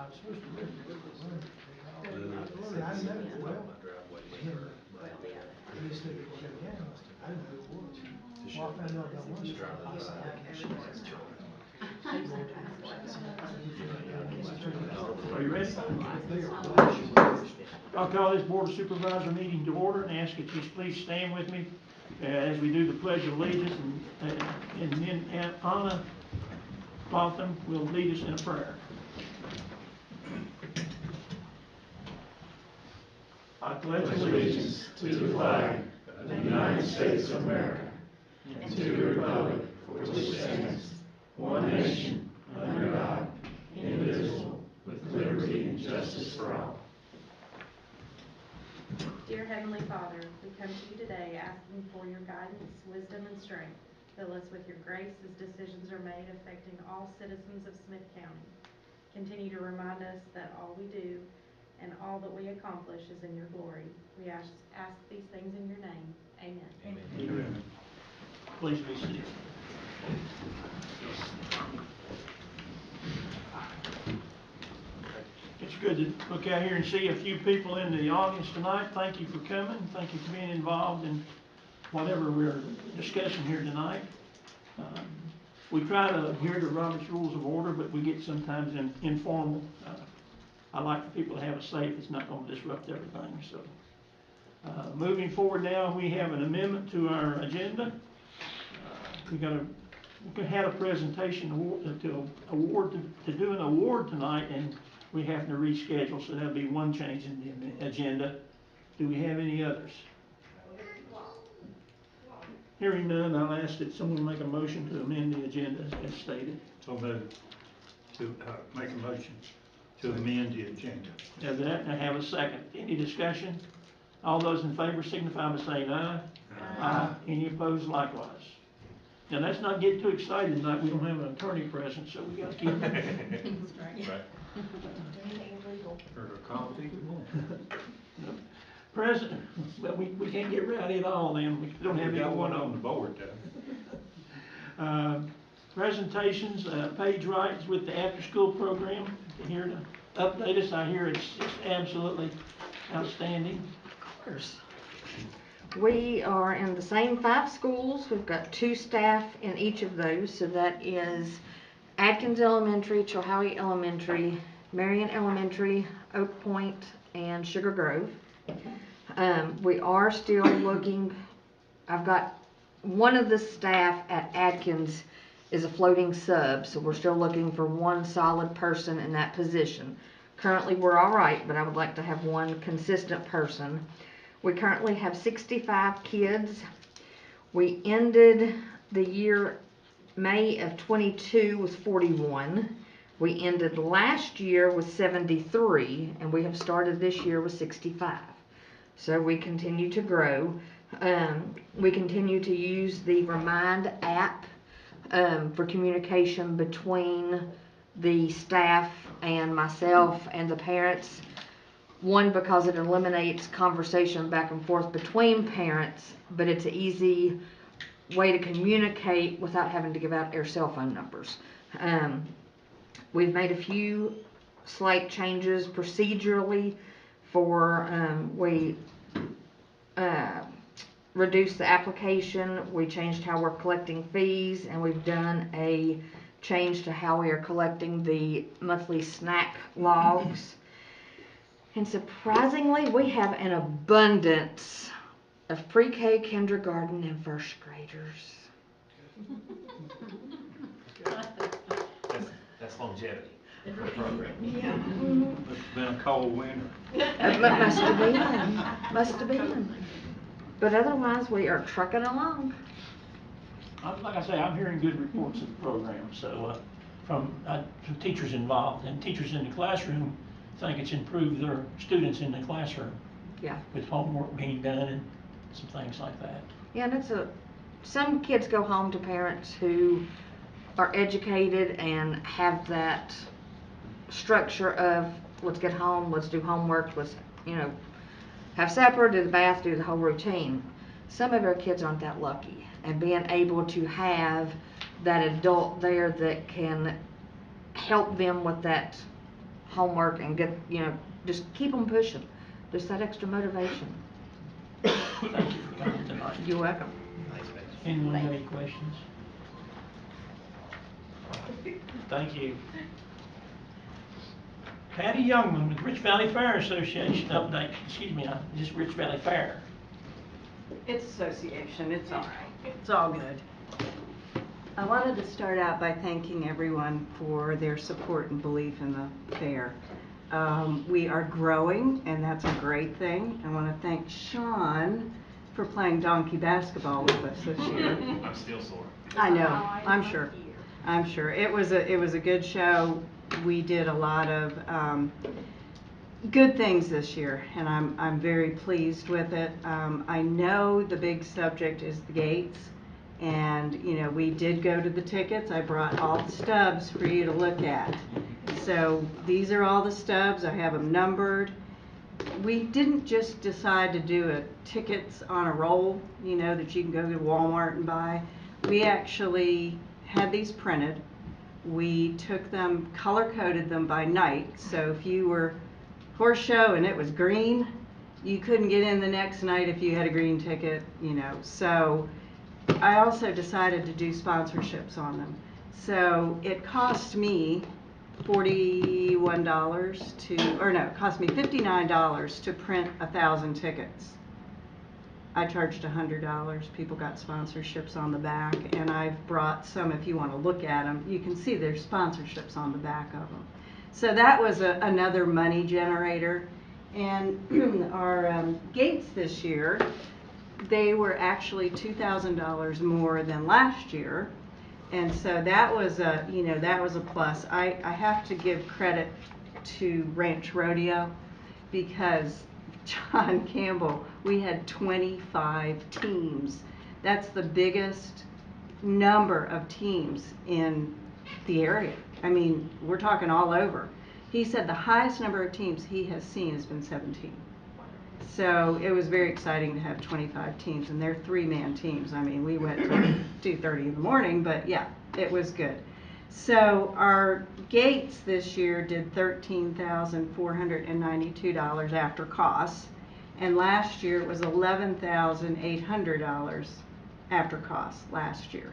was supposed to live there. See, I didn't know, well, he said it was in town, I didn't know who it was. Well, I found out about lunch, I said, I can't shoot that truck. Are you ready? I'll call this Board of Supervisor meeting to order and ask that you please stand with me as we do the Pledge of Allegiance, and then Anna Botham will lead us in a prayer. I pledge allegiance to the flag of the United States of America and to the republic for which it stands, one nation, under God, indivisible, with liberty and justice for all. Dear Heavenly Father, we come to you today asking for your guidance, wisdom, and strength. Fill us with your grace as decisions are made affecting all citizens of Smyth County. Continue to remind us that all we do and all that we accomplish is in your glory. We ask these things in your name. Amen. Amen. Amen. Please be seated. It's good to look out here and see a few people in the audience tonight. Thank you for coming. Thank you for being involved in whatever we're discussing here tonight. We try to adhere to Robert's Rules of Order, but we get sometimes informal. I like for people to have a say if it's not going to disrupt everything. So, moving forward now, we have an amendment to our agenda. We had a presentation to do an award tonight, and we have to reschedule, so that'll be one change in the agenda. Do we have any others? Hearing none, I'll ask that someone make a motion to amend the agenda as stated. So moved. To make a motion to amend the agenda. As that, I have a second. Any discussion? All those in favor signify by saying aye. Aye. Any opposed likewise. Now let's not get too excited tonight. We don't have an attorney present, so we got to keep it. Right. Heard a coffee? No. President, but we can't get rowdy at all then. We don't have anyone on the board though. Presentations, Paige Wright is with the after-school program. Here to update us. I hear it's absolutely outstanding. Of course. We are in the same 5 schools. We've got 2 staff in each of those. So that is Adkins Elementary, Chilhowie Elementary, Marion Elementary, Oak Point, and Sugar Grove. We are still looking. I've got one of the staff at Adkins is a floating sub, so we're still looking for one solid person in that position. Currently we're all right, but I would like to have one consistent person. We currently have 65 kids. We ended the year May of 22 with 41. We ended last year with 73, and we have started this year with 65. So we continue to grow. We continue to use the Remind app for communication between the staff and myself and the parents. One, because it eliminates conversation back and forth between parents, but it's an easy way to communicate without having to give out their cell phone numbers. We've made a few slight changes procedurally for we reduced the application, we changed how we're collecting fees, and we've done a change to how we are collecting the monthly snack logs. And surprisingly, we have an abundance of pre-K, kindergarten, and first graders. That's longevity for the program. Yeah. It's been a cold winter. Must have been. Must have been. But otherwise, we are trucking along. Like I say, I'm hearing good reports of the program. So from teachers involved and teachers in the classroom, think it's improved their students in the classroom. Yeah. With homework being done and some things like that. Yeah, and some kids go home to parents who are educated and have that structure of let's get home, let's do homework, let's have supper, do the bath, do the whole routine. Some of our kids aren't that lucky, and being able to have that adult there that can help them with that homework and get, just keep them pushing. Just that extra motivation. Thank you for coming tonight. You're welcome. Anyone have any questions? Thank you. Patty Youngman with Rich Valley Fair Association update. Excuse me, just Rich Valley Fair. It's association, it's all right, it's all good. I wanted to start out by thanking everyone for their support and belief in the fair. We are growing, and that's a great thing. I want to thank Sean for playing donkey basketball with us this year. I'm still sore. I know, I'm sure. I'm sure. It was a good show. We did a lot of good things this year, and I'm very pleased with it. I know the big subject is the gates, and we did go to the tickets. I brought all the stubs for you to look at. So these are all the stubs. I have them numbered. We didn't just decide to do tickets on a roll, that you can go to Walmart and buy. We actually had these printed. We took them, color-coded them by night, so if you were horse show and it was green, you couldn't get in the next night if you had a green ticket, So I also decided to do sponsorships on them. So it cost me it cost me $59 to print 1,000 tickets. I charged $100. People got sponsorships on the back, and I've brought some. If you want to look at them, you can see there's sponsorships on the back of them. So that was another money generator. And our gates this year, they were actually $2,000 more than last year, and so that was a plus. I have to give credit to Ranch Rodeo, because John Campbell, we had 25 teams. That's the biggest number of teams in the area. I mean, we're talking all over. He said the highest number of teams he has seen has been 17. So it was very exciting to have 25 teams, and they're 3-man teams. I mean, we went to 2:30 in the morning, but yeah, it was good. So our gates this year did $13,492 after costs, and last year it was $11,800 after costs last year.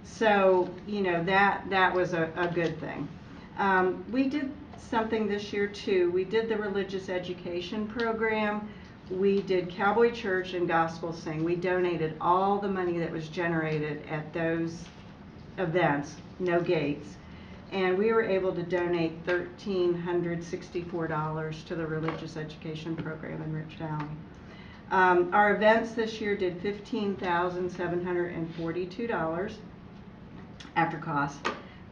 So that was a good thing. We did something this year too. We did the religious education program. We did Cowboy Church and Gospel Sing. We donated all the money that was generated at those events, no gates, and we were able to donate $1,364 to the religious education program in Rich Valley. Our events this year did $15,742 after costs.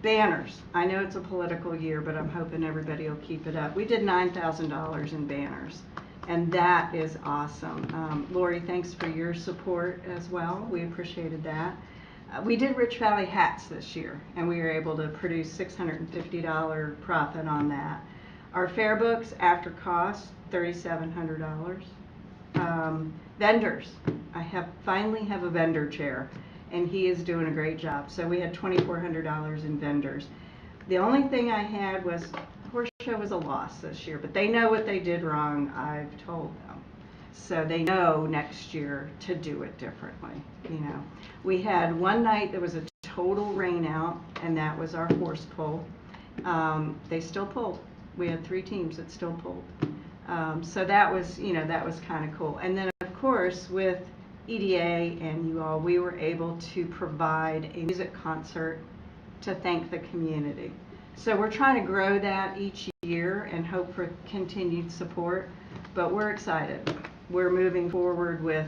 Banners. I know it's a political year, but I'm hoping everybody will keep it up. We did $9,000 in banners, and that is awesome. Lori, thanks for your support as well. We appreciated that. We did Rich Valley hats this year, and we were able to produce $650 profit on that. Our fair books after cost, $3,700. Vendors. I finally have a vendor chair, and he is doing a great job. So we had $2,400 in vendors. The only thing I had was horse show was a loss this year, but they know what they did wrong. I've told them, so they know next year to do it differently. We had one night that was a total rain out, and that was our horse pull. They still pulled. We had 3 teams that still pulled. So that was kind of cool. And then of course with EDA and you all, we were able to provide a music concert to thank the community. So we're trying to grow that each year and hope for continued support, but we're excited. We're moving forward with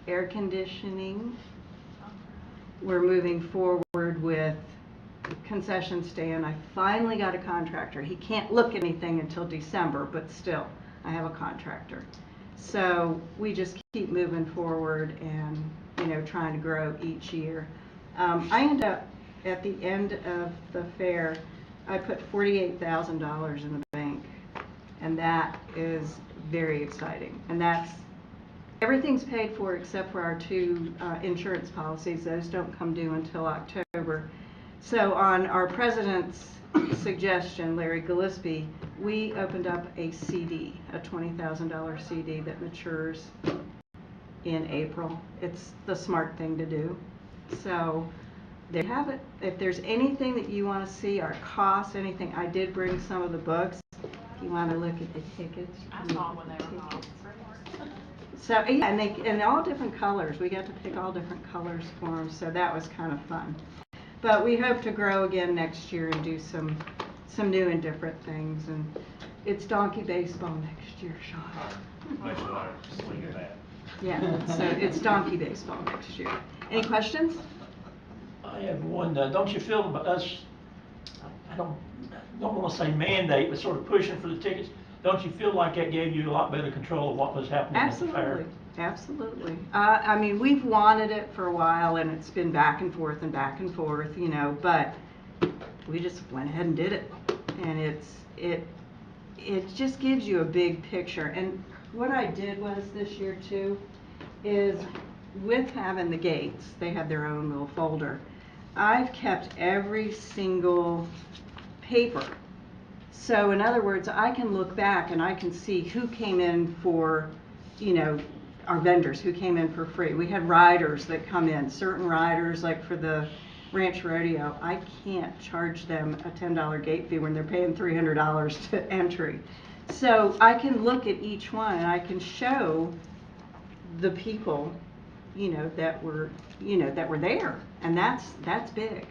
air conditioning. We're moving forward with concession stand. I finally got a contractor. He can't look at anything until December, but still, I have a contractor. So we just keep moving forward and trying to grow each year. I end up at the end of the fair, I put $48,000 in the bank, and that is very exciting. And everything's paid for except for our 2 insurance policies. Those don't come due until October. So on our President's suggestion, Larry Gillespie, we opened up a CD, a $20,000 CD that matures in April. It's the smart thing to do. So there you have it. If there's anything that you want to see, our costs, anything, I did bring some of the books. If you want to look at the tickets. I saw when they were on. So, yeah, and all different colors. We got to pick all different colors for them, so that was kind of fun. But we hope to grow again next year and do some new and different things. And it's donkey baseball next year, Sean. Much water, swing of that. Yeah, so it's donkey baseball next year. Any questions? I have one, don't you feel us, I don't want to say mandate, but sort of pushing for the tickets, don't you feel like that gave you a lot better control of what was happening at the fair? Absolutely. I mean, we've wanted it for a while, and it's been back and forth, you know, but we just went ahead and did it. And it just gives you a big picture. And what I did was this year too, is with having the gates, they have their own little folder. I've kept every single paper. So in other words, I can look back and I can see who came in for, you know, our vendors who came in for free. We had riders that come in, certain riders, like for the Ranch Rodeo, I can't charge them a $10 gate fee when they're paying $300 to entry. So I can look at each one and I can show the people, you know, that were there, and that's big.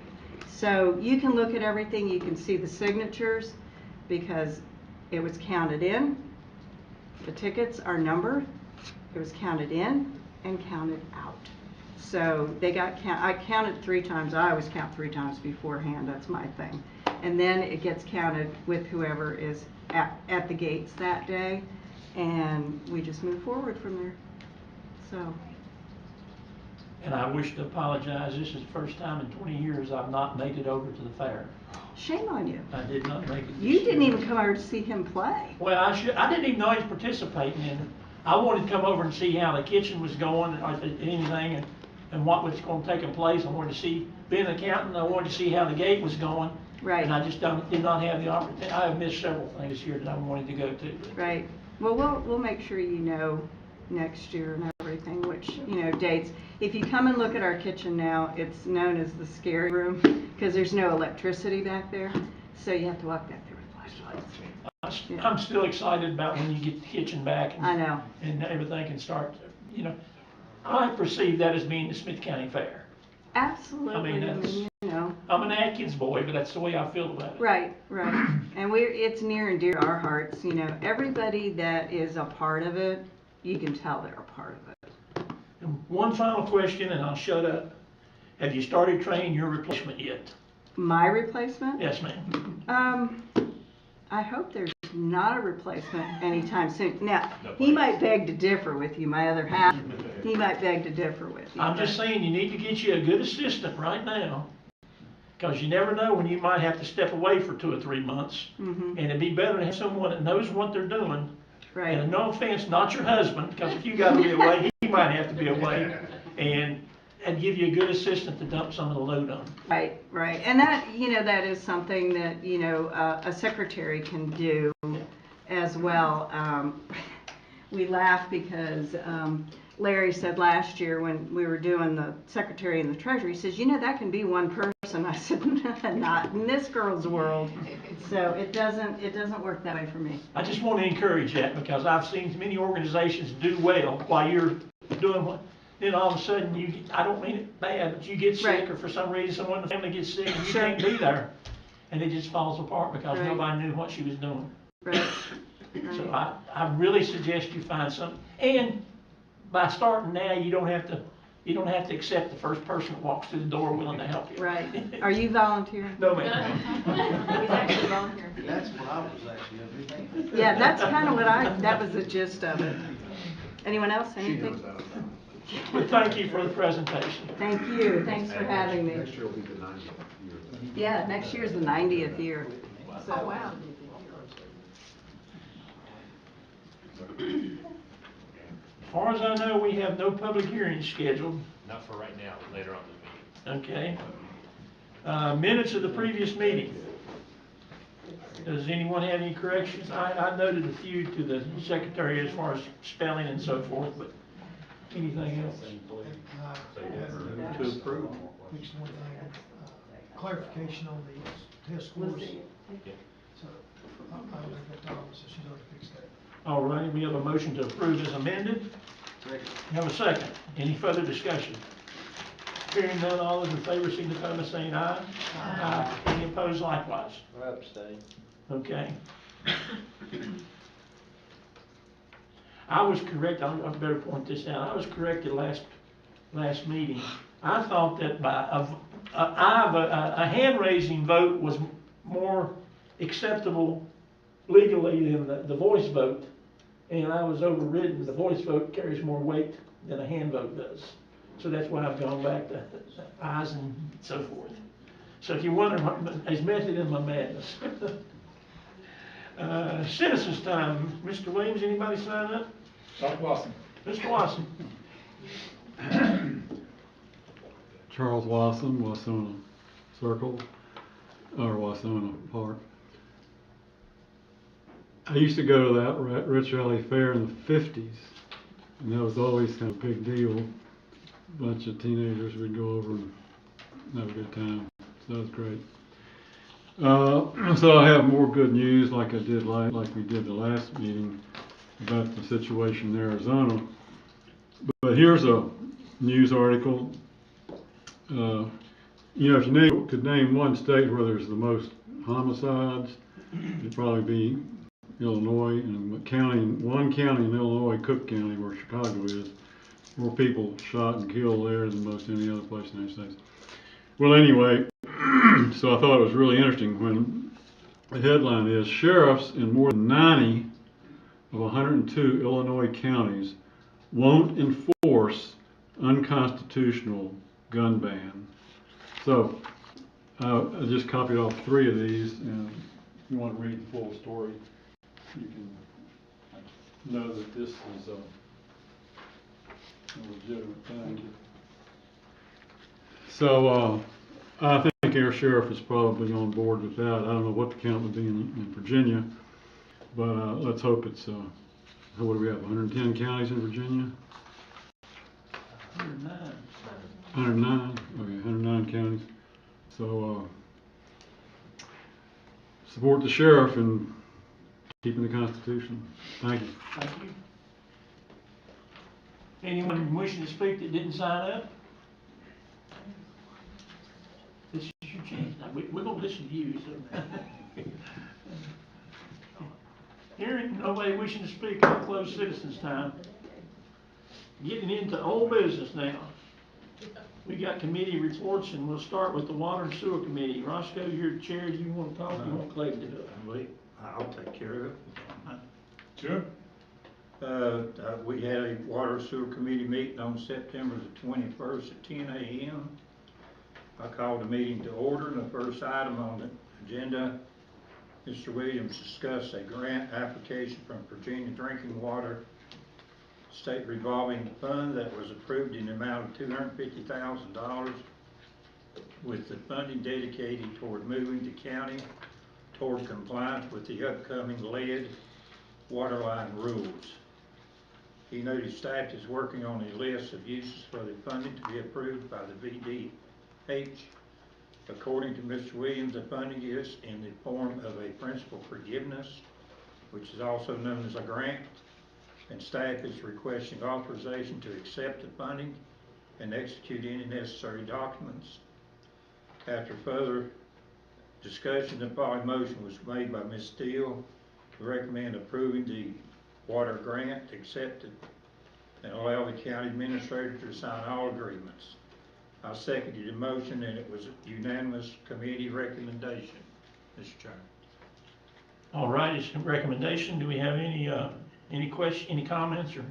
So you can look at everything, you can see the signatures because it was counted in. The tickets are numbered. It was counted in and counted out. So they got I counted 3 times. I always count 3 times beforehand. That's my thing. And then it gets counted with whoever is at the gates that day, and we just move forward from there. So. And I wish to apologize, this is the first time in 20 years I've not made it over to the fair. Shame on you. I did not make it this You didn't year. even come over to see him play. Well, I didn't even know he was participating in it. I wanted to come over and see how the kitchen was going, or anything, and what was going to take place. I wanted to see, being an accountant, I wanted to see how the gate was going. Right. And I just did not have the opportunity. I have missed several things this year that I wanted to go to. Right. Well, we'll make sure you know next year and everything, which, you know, dates. If you come and look at our kitchen now, it's known as the scary room because there's no electricity back there, so you have to walk back there with flashlights. Yeah. I'm still excited about when you get the kitchen back. And, I know. And everything can start, you know. I perceive that as being the Smyth County Fair. Absolutely. I mean, you know. I'm an Atkins boy, but that's the way I feel about it. Right. And it's near and dear to our hearts, you know. Everybody that is a part of it, you can tell they're a part of it. And one final question, and I'll shut up. Have you started training your replacement yet? My replacement? Yes, ma'am. I hope there's not a replacement anytime soon. Now, No he plans. might beg to differ with you, my other half. He might beg to differ with you. I'm just saying you need to get you a good assistant right now. Because you never know when you might have to step away for 2 or 3 months. Mhm. And it'd be better to have someone that knows what they're doing. Right. And no offense, not your husband, because if you gotta be away, he might have to be away. And give you a good assistant to dump some of the load on. Right. And that, you know, that is something that, you know, a secretary can do as well. We laugh because Larry said last year when we were doing the secretary and the treasurer, he says, you know, that can be one person. I said, not in this girl's world. So it doesn't work that way for me. I just want to encourage that because I've seen many organizations do well while you're doing what, then all of a sudden I don't mean it bad, but you get sick Right. or for some reason someone in the family gets sick and you Sure. can't be there. And it just falls apart because Right. nobody knew what she was doing. Right. So I really suggest you find something. And by starting now, you don't have to accept the first person that walks through the door willing to help you. Right. Are you volunteering? No, ma'am. He's actually volunteering. That's what I was actually thinking. Yeah, that's kind of that was the gist of it. Anyone else, anything? But thank you for the presentation. Thank you, thanks for having me. Next year will be the 90th year. Yeah, next year's the 90th year. Oh, wow. As far as I know, we have no public hearings scheduled. Not for right now, later on in the meeting. Okay. Minutes of the previous meeting. Does anyone have any corrections? I noted a few to the secretary as far as spelling and so forth, but anything else? To approve. Fixed one thing, clarification on the test scores. So, I'll leave that to Alma, so she's already fixed that. All right, we have a motion to approve as amended. We have a second. Any further discussion? Hearing none, all those in favor signify by saying aye. Aye. Any opposed likewise? I abstain. Okay. I was correct, I better point this out, I was corrected last meeting. I thought that by a hand-raising vote was more acceptable legally than the voice vote. And I was overridden, the voice vote carries more weight than a hand vote does. So that's why I've gone back to ayes and so forth. So if you wonder, there's method in my madness. Citizens time, Mr. Williams, anybody sign up? Dr. Watson. Mr. Watson? Charles Wasson, Wasona Circle, or Wasona Park. I used to go to that Rich Valley Fair in the 50s, and that was always kind of a big deal. A bunch of teenagers would go over and have a good time, so that was great. So I have more good news like we did the last meeting about the situation in Arizona. But here's a news article. You know, if you could name one state where there's the most homicides, it'd probably be Illinois, and one county in Illinois, Cook County, where Chicago is, more people shot and killed there than most any other place in the United States. Well, anyway, so I thought it was really interesting when the headline is, sheriffs in more than 90 of 102 Illinois counties won't enforce unconstitutional gun ban. So I just copied off 3 of these, and if you want to read the full story, you can know that this is a legitimate thing. So I think our sheriff is probably on board with that. I don't know what the count would be in Virginia, but let's hope it's, what do we have, 110 counties in Virginia? 109. 109, okay, 109 counties. So support the sheriff in keeping the Constitution. Thank you. Thank you. Anyone wishing to speak that didn't sign up? This is your chance. Now, we're going to listen to you. So. Hearing nobody wishing to speak, I'll close citizens' time. Getting into old business now. We got committee reports, and we'll start with the Water and Sewer Committee. Roscoe, you're the chair. You want to talk? You want Clay to do it? I'll take care of it. Sure. We had a Water Sewer Committee meeting on September the 21st at 10 a.m. I called the meeting to order, and the first item on the agenda, Mr. Williams discussed a grant application from Virginia Drinking Water State Revolving Fund that was approved in the amount of $250,000, with the funding dedicated toward moving the county toward compliance with the upcoming lead waterline rules. He noted staff is working on a list of uses for the funding to be approved by the VDH. According to Mr. Williams, the funding is in the form of a principal forgiveness, which is also known as a grant, and staff is requesting authorization to accept the funding and execute any necessary documents. After further discussion, the following motion was made by Ms. Steele to recommend approving the water grant, accept it, and allow the county administrator to sign all agreements. I seconded the motion, and it was a unanimous committee recommendation, Mr. Chairman. All right, it's a recommendation. Do we have any question, any comments, or?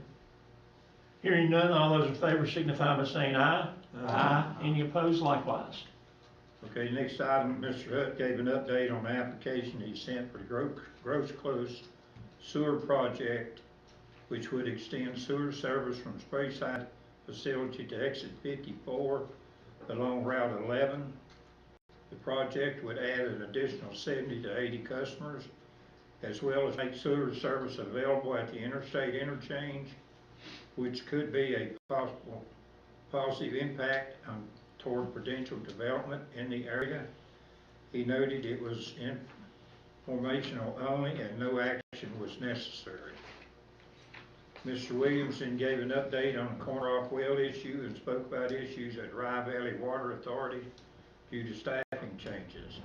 Hearing none, all those in favor signify by saying aye. Aye. Any opposed likewise? Okay, next item, Mr. Hutt gave an update on the application he sent for the Gross Close Sewer Project, which would extend sewer service from Sprayside facility to exit 54 along Route 11. The project would add an additional 70 to 80 customers, as well as make sewer service available at the interstate interchange, which could be a possible positive impact toward potential development in the area. He noted it was informational only and no action was necessary. Mr. Williamson gave an update on the Corn Rock well issue and spoke about issues at Rye Valley Water Authority due to staffing changes.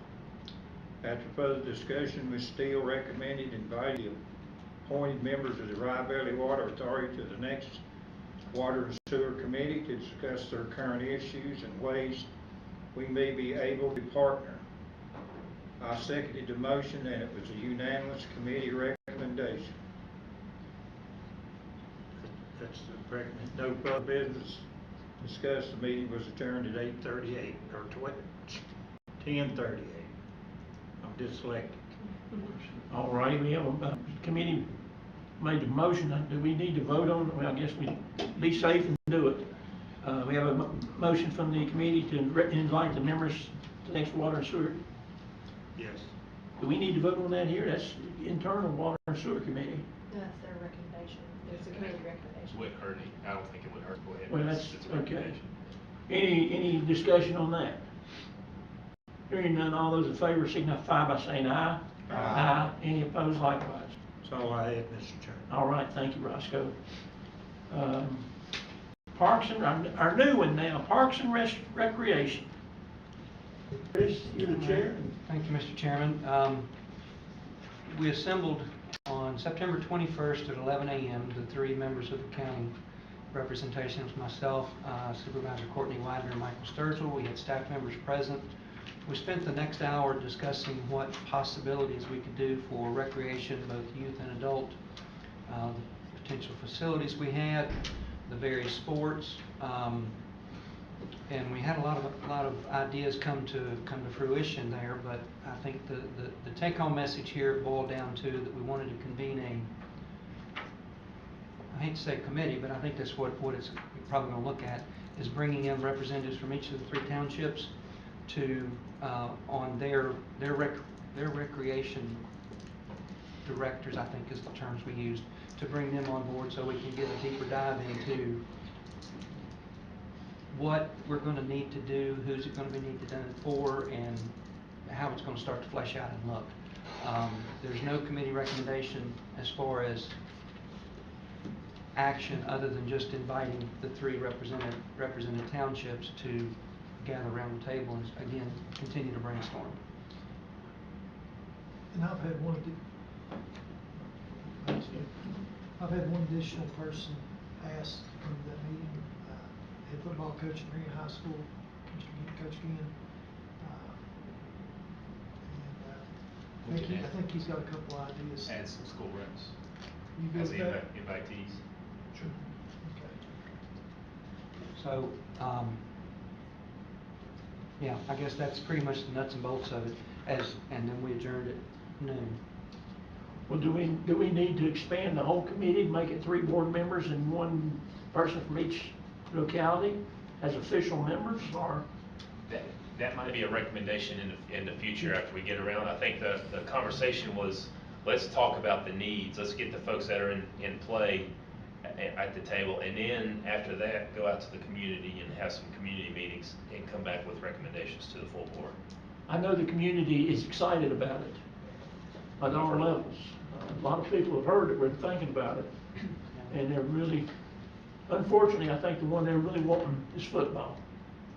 After further discussion, Ms. Steele recommended inviting the appointed members of the Rye Valley Water Authority to the next Water and Sewer Committee to discuss their current issues and ways we may be able to partner. I seconded the motion and it was a unanimous committee recommendation. That's the recommend. No further business discussed. The meeting was adjourned at 8:38 or 10:38. I'm dyslexic. All right, we have a committee made the motion. Do we need to vote on it? Well, I guess we be safe and do it. We have a motion from the committee to invite the members to the next Water and Sewer. Yes. Do we need to vote on that here? That's internal Water and Sewer Committee. No, that's their recommendation. It's a committee recommendation. Wouldn't hurt any, I don't think it would hurt. Go ahead. Well, that's It's a okay. recommendation. Any discussion on that? Hearing none, all those in favor signify by saying aye. Aye. Any opposed likewise? That's all I had, Mr. Chairman. All right, thank you, Roscoe. Parks and, our new one now, Parks and Recreation. Chris, you're the chair. Thank you, Mr. Chairman. We assembled on September 21st at 11 a.m. the three members of the county representation. It was myself, Supervisor Courtney Widener, and Michael Sturgill. We had staff members present. We spent the next hour discussing what possibilities we could do for recreation, both youth and adult, the potential facilities we had, the various sports, and we had a lot of ideas come to fruition there. But I think the take-home message here boiled down to that we wanted to convene I hate to say committee, but I think that's what it's probably going to look at, is bringing in representatives from each of the three townships to on their recreation directors, I think is the terms we used, to bring them on board so we can get a deeper dive into what we're going to need to do, who's it going to be needed done for, and how it's going to start to flesh out and look. There's no committee recommendation as far as action other than just inviting the three represented townships to gather around the table and again continue to brainstorm. And I've had one additional person ask from that meeting, head football coach at Marion High School, Coach Gann. I think he's got a couple ideas. Add some school reps You good as with that? invitees. Sure. Okay. So, yeah, I guess that's pretty much the nuts and bolts of it. And then we adjourned at noon. Well, do we need to expand the whole committee, make it 3 board members and 1 person from each locality as official members, or? That might be a recommendation in the future after we get around. I think the conversation was, let's talk about the needs. Let's get the folks that are in play at the table, and then after that, go out to the community and have some community meetings and come back with recommendations to the full board. I know the community is excited about it at all levels. A lot of people have heard that we're thinking about it, and they're really, unfortunately, I think the one they're really wanting is football.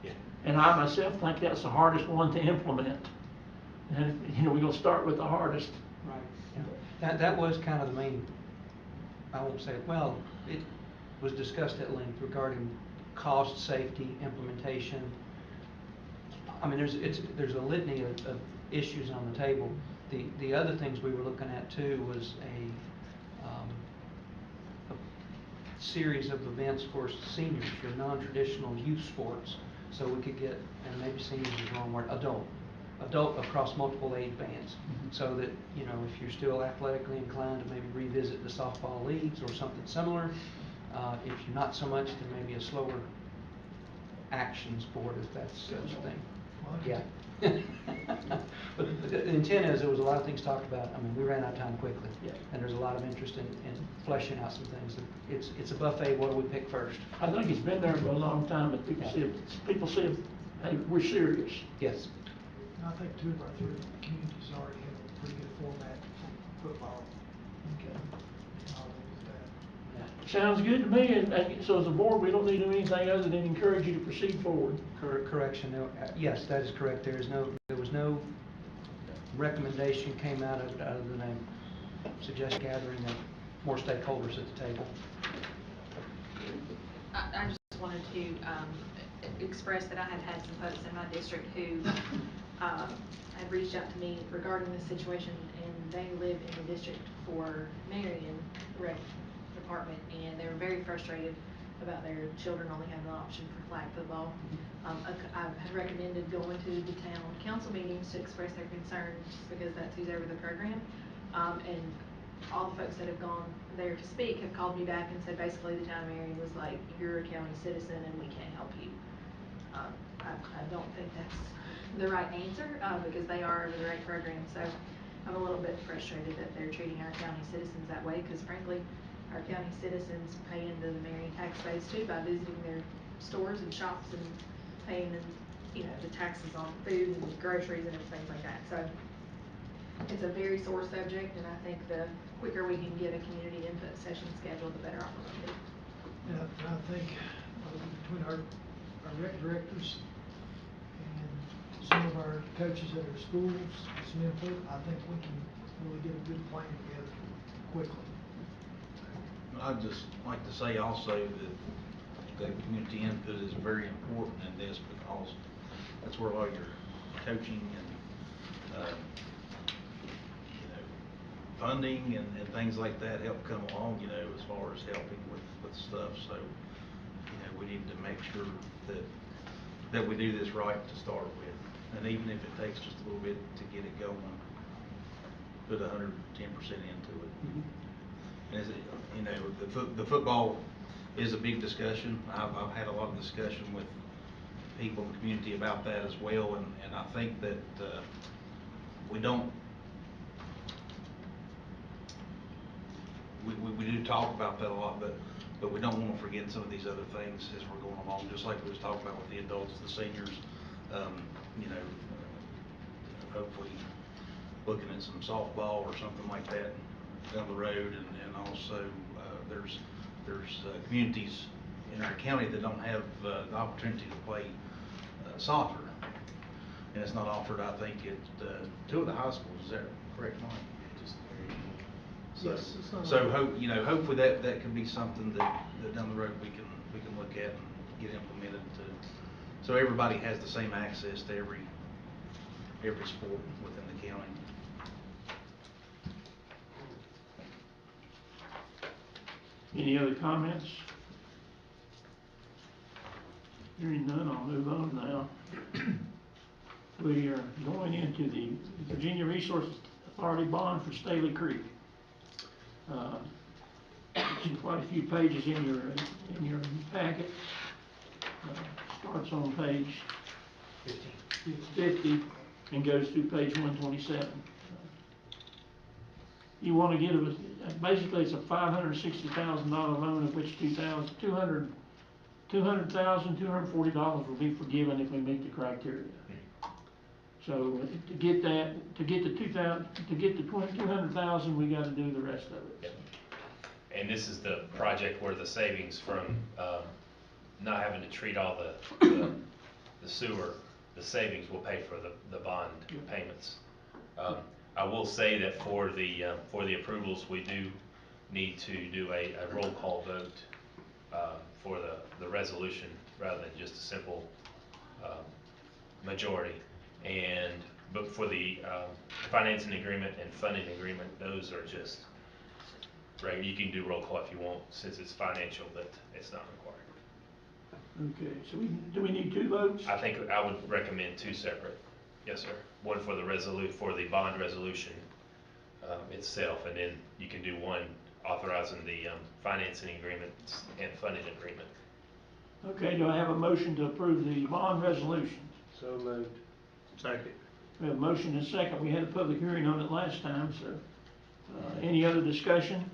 Yeah. And I myself think that's the hardest one to implement. And, we're going to start with the hardest. Right. Yeah. That was kind of the main, I won't say, well, it was discussed at length regarding cost, safety, implementation. I mean, there's a litany of issues on the table. The other things we were looking at too was a series of events for seniors, for non-traditional youth sports, so we could get, and maybe seniors is the wrong word, adult across multiple age bands, so that, if you're still athletically inclined to maybe revisit the softball leagues or something similar. If you're not so much, then maybe a slower action sport, if that's such a thing. Well, Yeah. But the intent is, there was a lot of things talked about. I mean, we ran out of time quickly. Yeah. And there's a lot of interest in fleshing out some things. It's a buffet, what do we pick first? I think it's been there for a long time, but people see it, hey, we're serious. Yes. And I think 2 of our 3 communities already have a pretty good format for football. Okay. I'll leave it at that. Sounds good to me, and so as a board, we don't need to do anything other than encourage you to proceed forward. Correction, no, yes, that is correct. There was no recommendation came out of it other than a suggestion gathering of more stakeholders at the table. I just wanted to express that I had some folks in my district who had reached out to me regarding this situation, and they live in the district for Marion Rec Department, and they were very frustrated about their children only having the option for flag football. I had recommended going to the town council meetings to express their concerns because that's who's over the program. And all the folks that have gone there to speak have called me back and said basically the town of Marion was like, you're a county citizen and we can't help you. I don't think that's the right answer because they are over the right program. So I'm a little bit frustrated that they're treating our county citizens that way because frankly, our county citizens pay into the Marion tax base too by visiting their stores and shops and paying them, you know, the taxes on food and groceries and things like that. So it's a very sore subject, and I think the quicker we can get a community input session scheduled, the better off we're going to be. And I think between our rec directors and some of our coaches at our schools, some input, I think we can really get a good plan together quickly. I'd just like to say also that the community input is very important in this because that's where a lot of your coaching and funding and things like that help come along, as far as helping with stuff. So, we need to make sure that we do this right to start with. And even if it takes just a little bit to get it going, put 110% into it. Mm-hmm. And as the football is a big discussion. I've had a lot of discussion with people in the community about that as well, and I think that we do talk about that a lot, but we don't want to forget some of these other things as we're going along, just like we was talking about with the adults, the seniors, hopefully looking at some softball or something like that down the road, and also there's communities in our county that don't have the opportunity to play soccer, and it's not offered, I think, at 2 of the high schools. Is that correct, Mike? Yes, it's not So like- hopefully that can be something that down the road we can look at and get implemented so everybody has the same access to every sport within the county. Any other comments? Hearing none, I'll move on now. We are going into the Virginia Resource Authority bond for Staley Creek. There's quite a few pages in your packet. Starts on page 50 and goes through page 127. You want to get basically it's a $560,000 loan, of which $240 will be forgiven if we meet the criteria. So to get the 200,000, we got to do the rest of it. Yep. And this is the project where the savings from not having to treat all the sewer, the savings will pay for the bond payments. I will say that for the approvals, we do need to do a roll call vote for the resolution rather than just a simple majority. But for the financing agreement and funding agreement, those are just right. You can do roll call if you want, since it's financial, but it's not required. Okay, so do we need 2 votes? I think I would recommend 2 separate. Yes, sir. One for the bond resolution itself, and then you can do one authorizing the financing agreement and funding agreement. Okay, do I have a motion to approve the bond resolution? So moved. Second. We have a motion and a second. We had a public hearing on it last time, so, any other discussion?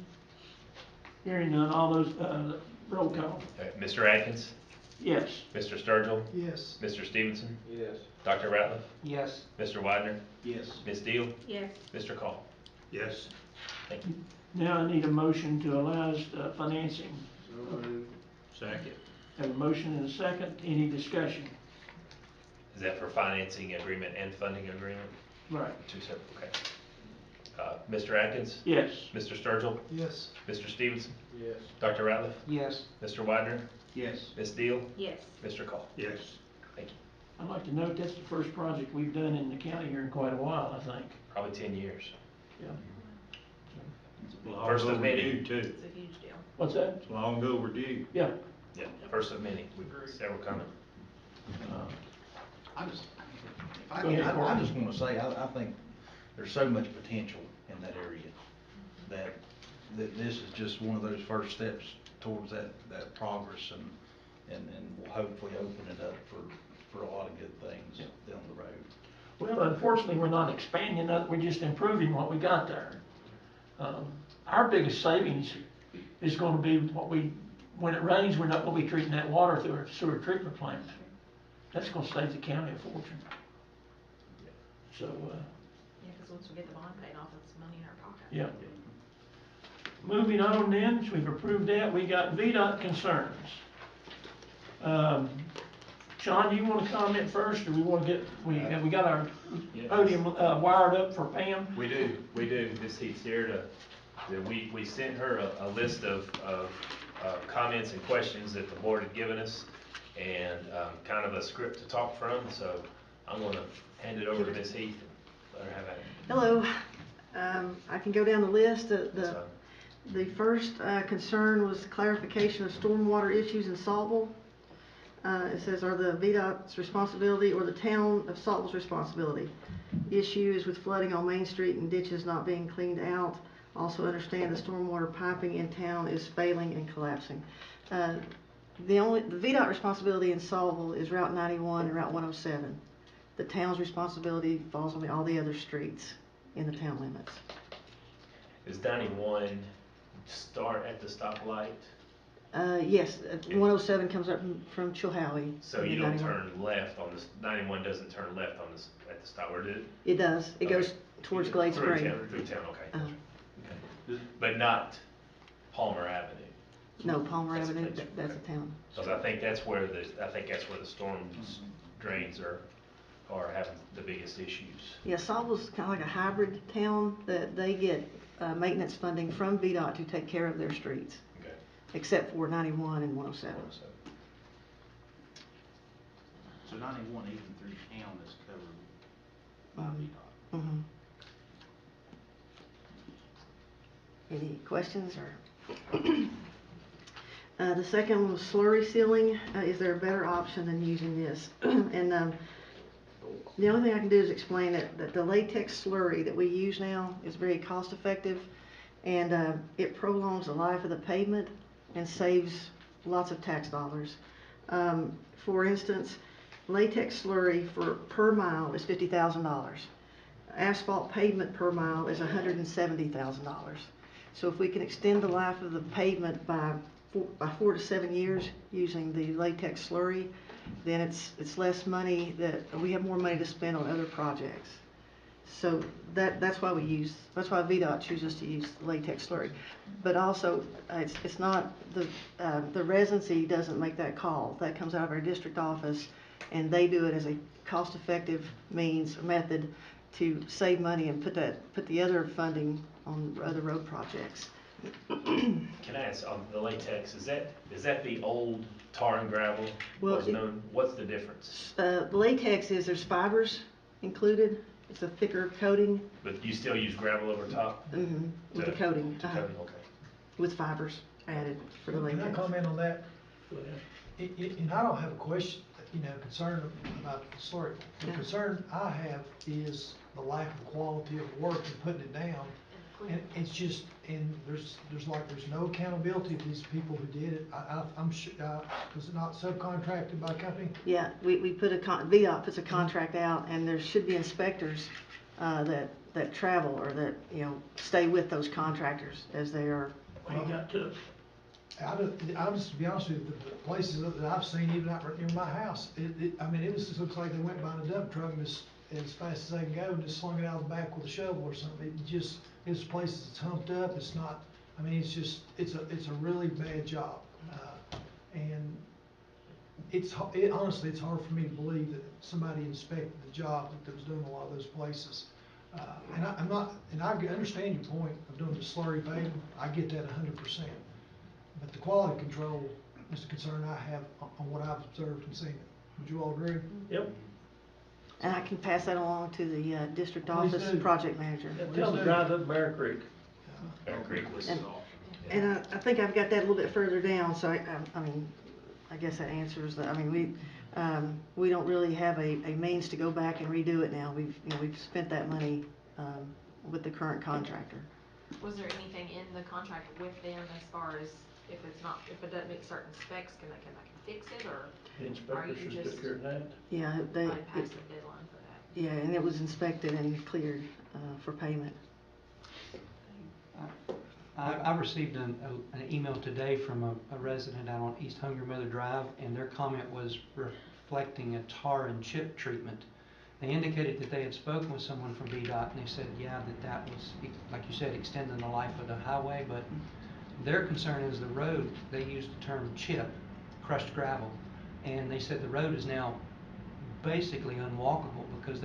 Hearing none, all those, roll call. Mr. Atkins, Yes. Mr. Sturgill, Yes. Mr. Stevenson, Yes. Dr. Ratliff, Yes. Mr. Widener, Yes. Ms. Deal, Yes. Mr. Call. Yes. Thank you. Now I need a motion to allow us, financing. Second. Have a motion and a second. Any discussion? Is that for financing agreement and funding agreement? Right. Two separate, okay. Mr. Atkins, Yes. Mr. Sturgill, Yes. Mr. Stevenson, Yes. Dr. Ratliff, Yes. Mr. Widener, Yes. Ms. Deal, Yes. Mr. Call. Yes. Thank you. I'd like to note that's the first project we've done in the county here in quite a while, I think. Probably 10 years. Yeah. First of Long many. overdue, too. It's a huge deal. What's that? It's long overdue. Yeah. Yeah, first of many. Several coming. I just, if I Go can, ahead, I Cory. just wanna say, I think there's so much potential in that area that, this is just one of those first steps towards that progress and will hopefully open it up for a lot of good things down the road. Well, unfortunately, we're not expanding it, we're just improving what we got there. Our biggest savings is gonna be when it rains, we're not gonna be treating that water through our sewer treatment plant. That's gonna save the county a fortune. So, Yeah, because once we get the bond paid off, it's money in our pocket. yeah. Moving on then, so we've approved that, we got VDOT concerns. Sean, do you wanna comment first, or we wanna have we got our podium, wired up for Pam? We do. Ms. Heath's here we sent her a list of comments and questions that the board had given us and kind of a script to talk from, so I'm gonna hand it over to Ms. Heath and let her have at it. Hello. I can go down the list. That's fine. The first concern was clarification of stormwater issues in Saltville. It says, are the VDOT's responsibility or the town of Saltville's responsibility? Issues with flooding on Main Street and ditches not being cleaned out. Also understand the stormwater piping in town is failing and collapsing. The VDOT responsibility in Saltville is Route 91 and Route 107. The town's responsibility falls on all the other streets in the town limits. Does 91 start at the stoplight? Yes, 107 comes up from Chilhowie. So you don't turn left on this, 91 doesn't turn left on this, at the stop, or did it? It does. It goes Okay. towards Glades Through Green. town, okay. Uh-huh. Okay. But not Palmer Avenue? No, Palmer That's a Avenue, place, that's a okay. town. Because I think that's where the storm drains are having the biggest issues. Yeah, Saltville's kind of like a hybrid town that they get maintenance funding from VDOT to take care of their streets, Okay. except for 91 and 107. So 91 even through town is covered by VDOT. Mhm. Any questions or? The second one was slurry sealing. Is there a better option than using this? And the only thing I can do is explain that the latex slurry that we use now is very cost effective, and it prolongs the life of the pavement and saves lots of tax dollars. For instance, latex slurry per mile is $50,000. Asphalt pavement per mile is $170,000. So if we can extend the life of the pavement by 4 to 7 years using the latex slurry, then it's less money that we have more money to spend on other projects. So that's why VDOT chooses to use latex slurry. But also, it's not the residency doesn't make that call. That comes out of our district office, and they do it as a cost-effective method to save money and put the other funding on other road projects. Can I ask, on the latex, is that the old tar and gravel? Well, What's the difference? The latex there's fibers included. It's a thicker coating. But you still use gravel over top? With the coating. Okay. With fibers added for the latex. Can I comment on that? Go ahead. And I don't have a question, concern about the slurry. The Yeah. concern I have is the lack of quality of work and putting it down. And it's just, and there's no accountability to these people who did it. I'm sure, was it not subcontracted by a company? Yeah, we put VDOT puts a contract out, and there should be inspectors, that travel or that, stay with those contractors as they are. Well, you got to, I just, to be honest with you, the places that I've seen, even out right near my house, it just looks like they went behind a dump truck and just, as fast as they can go, and just slung it out the back with a shovel or something. It's places that's humped up, it's not, it's a really bad job. And honestly, it's hard for me to believe that somebody inspected the job that was doing a lot of those places. And I understand your point of doing the slurry paving, I get that 100%. But the quality control is the concern I have on what I've observed and seen. Would you all agree? yep, And I can pass that along to the district Please office do. project manager. yeah, tell them to drive up Bear Creek. Bear Creek was, And I think I've got that a little bit further down, so I guess that answers we don't really have a means to go back and redo it now. We've spent that money, with the current contractor. Was there anything in the contract with them as far as if it doesn't meet certain specs, can they fix it, or The are inspectors you should just take care of that. Yeah, bypassing the deadline for that? yeah, and it was inspected and cleared, for payment. I received an email today from a resident out on East Hungry Mother Drive, and their comment was reflecting a tar and chip treatment. They indicated that they had spoken with someone from VDOT, and they said, yeah, that was, like you said, extending the life of the highway, but their concern is the road. They used the term chip, crushed gravel, and they said the road is now basically unwalkable because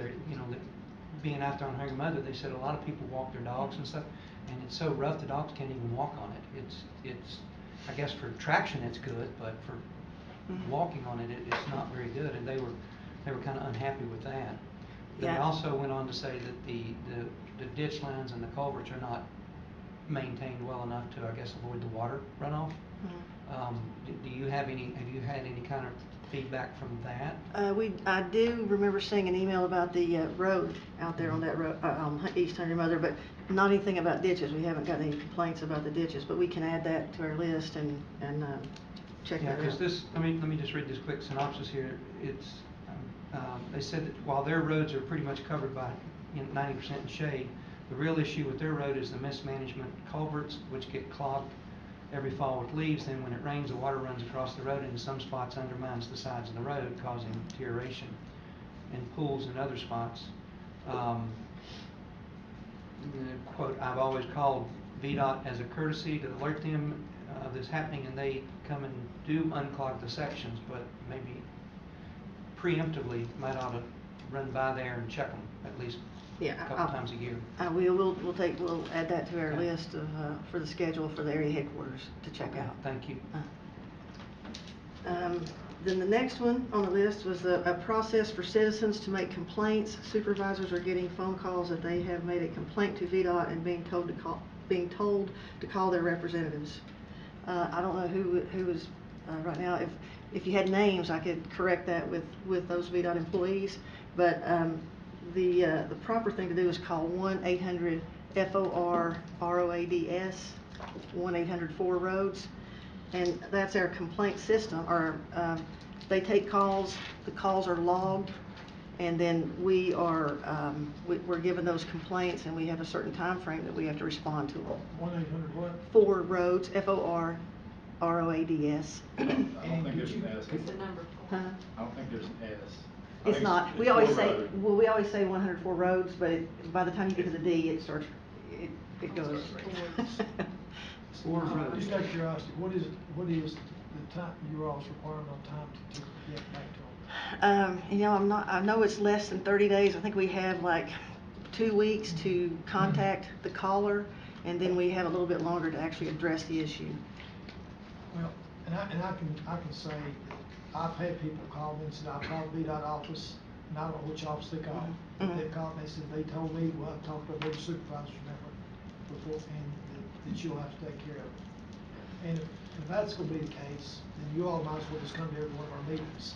being out there on Hungry Mother, they said a lot of people walk their dogs and stuff, and it's so rough the dogs can't even walk on it. It's I guess for traction it's good, but for walking on it, it's not very good, and they were kind of unhappy with that. They Yeah. also went on to say that the ditch lines and the culverts are not maintained well enough to, I guess, avoid the water runoff. Do you have you had any kind of feedback from that? I do remember seeing an email about the road out there on that road, East Hungry Mother, but not anything about ditches. We haven't got any complaints about the ditches, but we can add that to our list and check Yeah, that because out. let me just read this quick synopsis here. It's, they said that while their roads are pretty much covered by 90% in shade, the real issue with their road is the mismanagement culverts, which get clogged every fall with leaves. Then when it rains, the water runs across the road and in some spots undermines the sides of the road, causing deterioration, and pools in other spots. Quote, I've always called VDOT as a courtesy to alert them of this happening, and they come and do unclog the sections, but maybe preemptively might ought to run by there and check them at least a couple times a year. We'll add that to our Okay. list of, for the schedule for the area headquarters to check Okay, out. thank you. Then the next one on the list was a process for citizens to make complaints. Supervisors are getting phone calls that they have made a complaint to VDOT and being told to call their representatives. I don't know who is right now. If you had names, I could correct that with those VDOT employees. But the proper thing to do is call 1-800-FOR-ROADS, 1-800-4-ROADS. And that's our complaint system, or they take calls, the calls are logged, and then we're given those complaints, and we have a certain time frame that we have to respond to them. 1-800 what? 4-ROADS, FORROADS. I don't think there's an S. It's the number 4. Huh? I don't think there's an S. I It's think not, we it's always four say, road. well, we always say 104 roads, but by the time you get to the D, it starts, it goes. Four roads. Just out of curiosity, what is the time, your all's requirement on time to get back to them? I know it's less than 30 days. I think we have like 2 weeks to contact the caller, and then we have a little bit longer to actually address the issue. Well, and I can say that I've had people call me and said, I called the VDOT office, and I don't know which office they called. But they called and they said, they told me, well, I talked to a board of supervisors network before, and that you'll have to take care of it. And if that's gonna be the case, then you all might as well just come to every one of our meetings.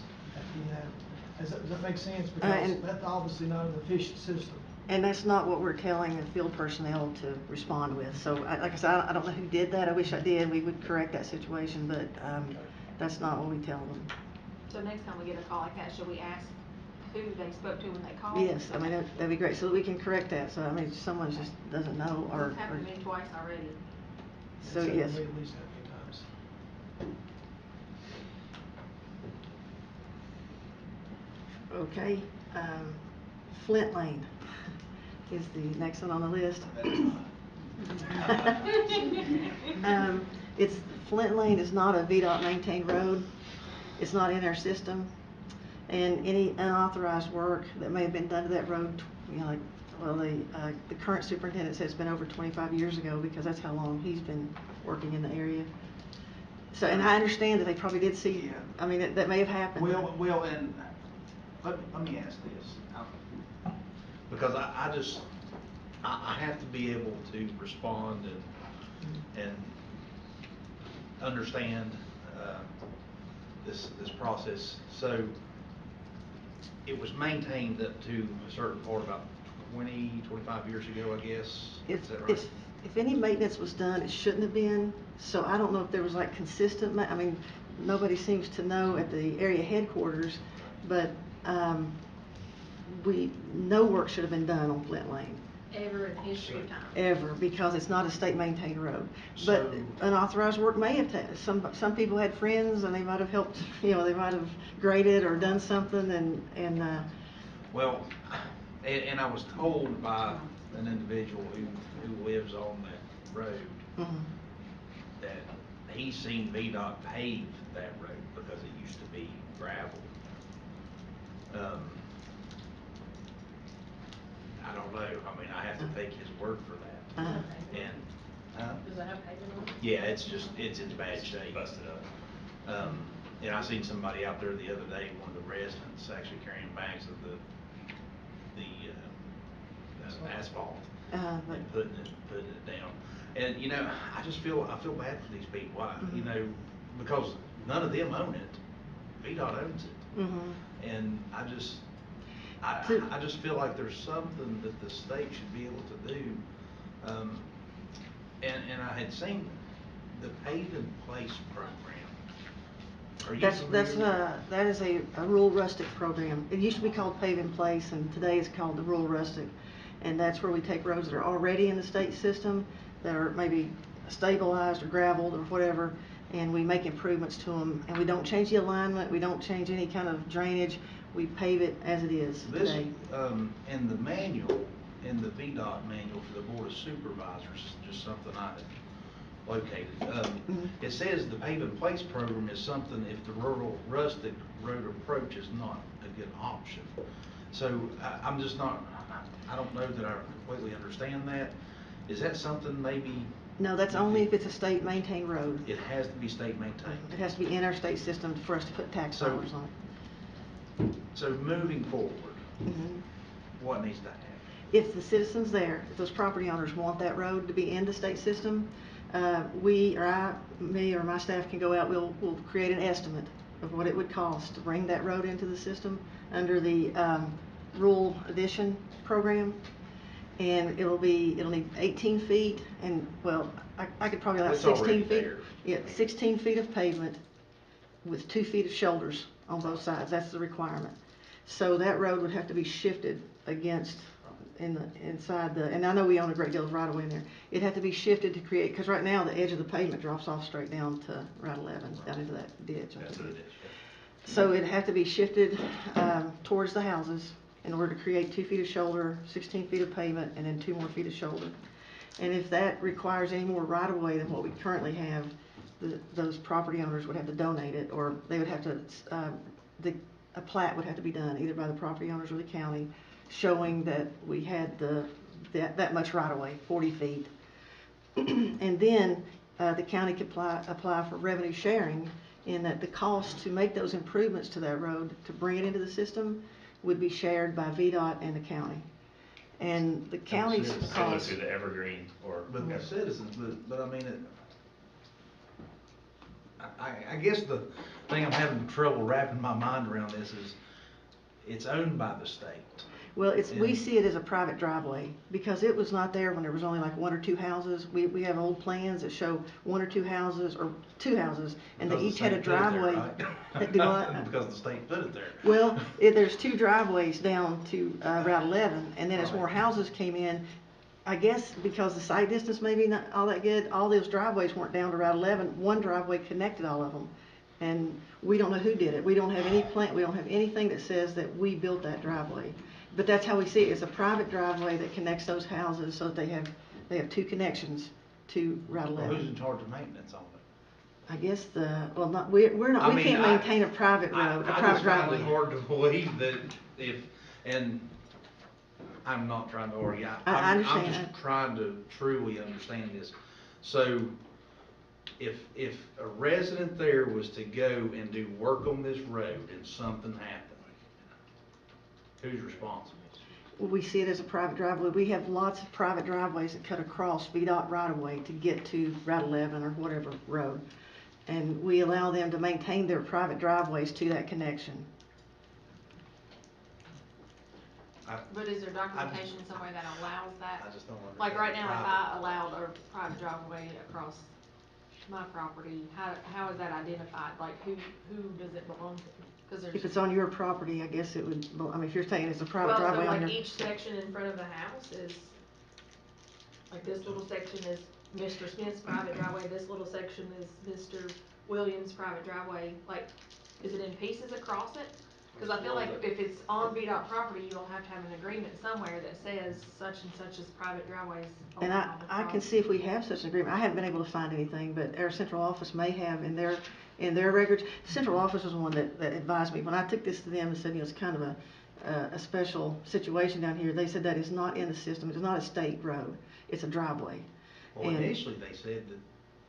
Does that make sense? Because And- that's obviously not an efficient system. And that's not what we're telling the field personnel to respond with. So, like I said, I don't know who did that. I wish I did. We would correct that situation, but that's not what we tell them. So next time we get a call like that, should we ask who they spoke to when they called? Yes, I mean, that'd be great, so that we can correct that. So, I mean, if someone just doesn't know or. It's happened to me twice already. So, It's happened yes. to me at least that few times. Okay, Flint Lane is the next one on the list. It's, Flint Lane is not a VDOT maintained road. It's not in our system. And any unauthorized work that may have been done to that road, you know, like, well, the current superintendent says it's been over 25 years ago, because that's how long he's been working in the area. So, and I understand that they probably did see, Yeah. I mean, that may have happened. Well, and let me ask this, because I have to be able to respond and understand, this process. So, it was maintained up to a certain part about 25 years ago, I guess, is that right? If any maintenance was done, it shouldn't have been, so I don't know if there was like consistent I mean, nobody seems to know at the area headquarters, but, no work should have been done on Flint Lane. Ever in the history of time. Ever, because it's not a state maintained road. So- But unauthorized work may have, some people had friends and they might have helped, you know, they might have graded or done something and, Well, and I was told by an individual who lives on that road mhm. that he's seen VDOT pave that road because it used to be gravel. I don't know, I mean, I have to take his word for that. Uh-huh. And, Does it have pavement on it? yeah, it's in bad shape. Busted up. And I seen somebody out there the other day, one of the residents actually carrying bags of the asphalt and putting it down. And, you know, I feel bad for these people, you know, because none of them own it. VDOT owns it. Mhm. And I just feel like there's something that the state should be able to do. And I had seen the Pave in Place program. Are you familiar? That is a rural rustic program. It used to be called Pave in Place, and today it's called the rural rustic. And that's where we take roads that are already in the state system, that are maybe stabilized or gravelled or whatever, and we make improvements to them. And we don't change the alignment, we don't change any kind of drainage, we pave it as it is This, today. in the manual, in the VDOT manual for the Board of Supervisors, just something I had located. It says the Pave in Place program is something if the rural rustic road approach is not a good option. So I'm just not, I don't know that I completely understand that. Is that something maybe? No, that's only if it's a state maintained road. It has to be state maintained. It has to be in our state system for us to put tax dollars on it. So moving forward, Mhm. what needs to happen? If the citizens there, if those property owners want that road to be in the state system, me or my staff can go out, we'll create an estimate of what it would cost to bring that road into the system under the, rural addition program. And it'll need 18 feet and, well, I could probably like It's 16 already feet. there. Yeah, 16 feet of pavement with 2 feet of shoulders on both sides, that's the requirement. So that road would have to be shifted against, inside the, and I know we own a great deal of right of way in there. It'd have to be shifted to create, because right now the edge of the pavement drops off straight down to Route 11, down into that ditch. That's what it is. So it'd have to be shifted, towards the houses in order to create 2 feet of shoulder, 16 feet of pavement, and then 2 more feet of shoulder. And if that requires any more right of way than what we currently have, those property owners would have to donate it, or they would have to, a plat would have to be done either by the property owners or the county, showing that we had that much right of way, 40 feet. And then the county could apply for revenue sharing, in that the cost to make those improvements to that road, to bring it into the system, would be shared by VDOT and the county. And the county's Similar cost. to the Evergreen or. But the citizens, but I mean, I guess the thing I'm having trouble wrapping my mind around this is, it's owned by the state. Well, we Yeah. see it as a private driveway, because it was not there when there was only like one or two houses. We have old plans that show one or two houses, or two houses, and they Because each the had a state put it there, driveway. right? Do what? Because the state put it there. Well, there's two driveways down to, Route 11, and then as Right. more houses came in, I guess because the sight distance maybe not all that good, all those driveways weren't down to Route 11. One driveway connected all of them. And we don't know who did it. We don't have any plan, we don't have anything that says that we built that driveway. But that's how we see it. It's a private driveway that connects those houses, so that they have two connections to Route Well, 11. who's in charge of maintenance on it? I guess we're not, I we mean, can't maintain a private road, a I private just find driveway. it hard to believe that and I'm not trying to argue. I I'm understand. just trying to truly understand this. So, if a resident there was to go and do work on this road and something happened, who's responsible? We see it as a private driveway. We have lots of private driveways that cut across VDOT right of way to get to Route 11 or whatever road. And we allow them to maintain their private driveways to that connection. But is there documentation somewhere that allows that? I just don't understand. Like right now, if private. I allowed a private driveway across my property, how is that identified? Like who does it belong to? Cause there's. If it's on your property, I guess it would, well, I mean, if you're saying it's a private Well, so driveway on like your. each section in front of the house is, like this little section is Mr. Smith's private driveway, this little section is Mr. Williams' private driveway, like, is it in pieces across it? Cause I feel like if it's on VDOT property, you'll have to have an agreement somewhere that says such and such is private driveways. And I can see if we have such an agreement. I haven't been able to find anything, but our central office may have in their records. Central office was the one that advised me. When I took this to them and said, it's kind of a special situation down here, they said that is not in the system. It's not a state road. It's a driveway. Well, And- initially they said that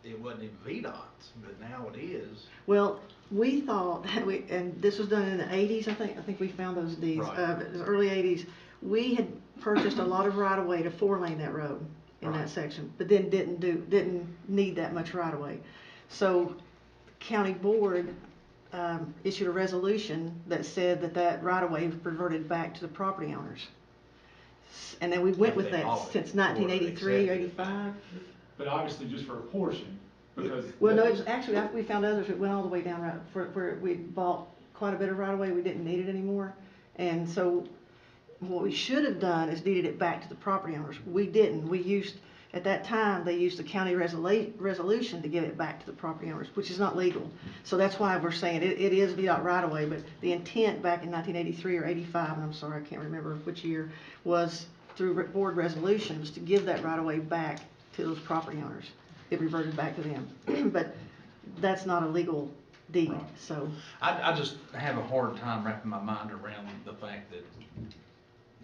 it wasn't even VDOT's, but now it is. Well, we thought, and this was done in the 80s, I think we found those deeds, Right. the early 80s. We had purchased a lot of right-of-way to four-lane that road in that Right. section, but then didn't need that much right-of-way. So county board issued a resolution that said that right-of-way reverted back to the property owners. And then we went If with they that bought it since or 1983 or accepted it back. 85. But obviously just for a portion, because. Well, no, it was actually after we found others, it went all the way down where we bought quite a bit of right of way, we didn't need it anymore. And so what we should have done is deeded it back to the property owners. We didn't. At that time, they used the county resolution to give it back to the property owners, which is not legal. So that's why we're saying it is VDOT right of way, but the intent back in 1983 or 85, and I'm sorry, I can't remember which year, was through board resolutions to give that right of way back to those property owners. It reverted back to them. But that's not a legal deed, Right. so. I just have a hard time wrapping my mind around the fact that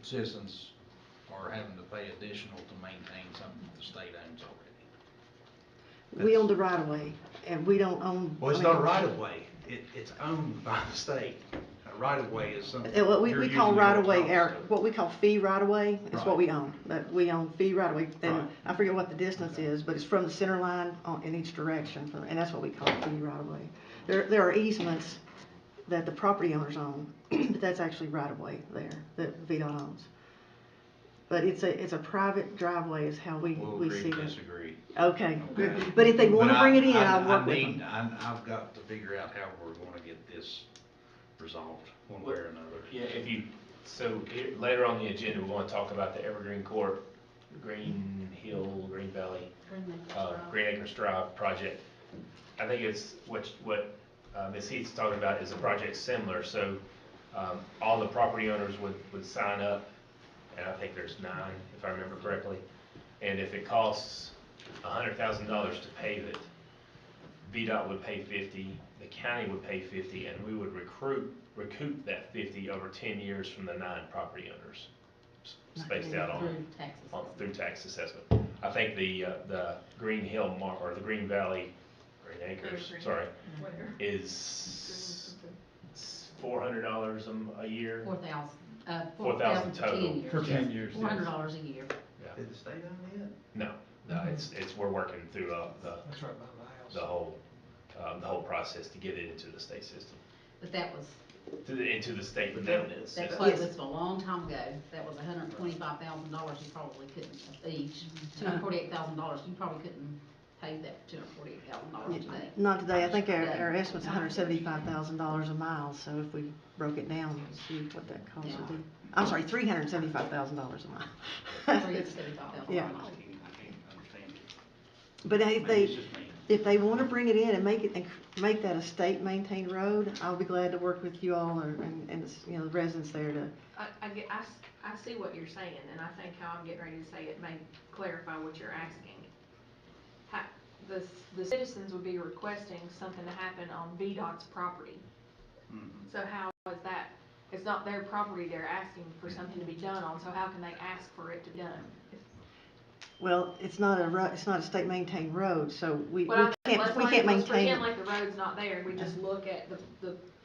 citizens are having to pay additional to maintain something the state owns already. We own the right of way, and we don't own. Well, it's not a right of way, it's owned by the state. A right of way is something. What we you're call usually right of way, across to. what we call fee right of way is what Right. we own. But we own fee right of way, and Right. I forget what the distance is, but it's from the center line in each direction, and that's what we call fee right of way. There are easements that the property owners own, but that's actually right of way there that VDOT owns. But it's a private driveway is how we We'll see agree to it. disagree. Okay, Okay. but if they want to But bring it in, I'll work with need- them. I've got to figure out how we're gonna get this resolved, one way or another. Yeah, later on the agenda, we wanna talk about the Evergreen Court, Green Hill, Green Valley, Green Acres Drive project. I think it's what Ms. Heath's talking about is a project similar, so, all the property owners would sign up, and I think there's 9, if I remember correctly. And if it costs $100,000 to pave it, VDOT would pay 50, the county would pay 50, and we would recoup that 50 over 10 years from the 9 property owners, spaced out through tax assessment. I think the Green Hill or the Green Valley, Green Acres, sorry, is $400 a year. 4,000 total. For 10 years. $400 a year. Yeah. Did the state own it? No, we're working through That's right by my house. the whole process to get it into the state system. But that was into the state That's maintenance that's system. why it was a long time ago, that was $125,000 you probably couldn't, each, $248,000, you probably couldn't pay that $248,000 today. Not today, I think our estimate's $175,000 a mile, so if we broke it down, we'd see what that cost would be. I'm sorry, $375,000 a mile. $375,000. Yeah. I can't understand it. But Maybe it's just me. if they wanna bring it in and make that a state-maintained road, I'll be glad to work with you all and you know, the residents there to, I see what you're saying, and I think how I'm getting ready to say it may clarify what you're asking. The citizens would be requesting something to happen on VDOT's property. Mhm. So how is that? It's not their property they're asking for something to be done on, so how can they ask for it to be done? well, it's not a state-maintained road, so we Let's can't pretend maintain. like the road's not there, and we just look at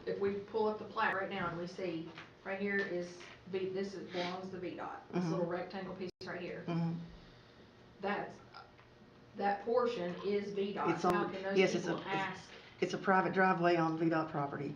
if we pull up the plat right now and we see, right here is, belongs to VDOT, this Mhm. little rectangle piece right here. Mhm. That portion is VDOT, It's so how on, can those yes, people ask? it's a private driveway on VDOT property.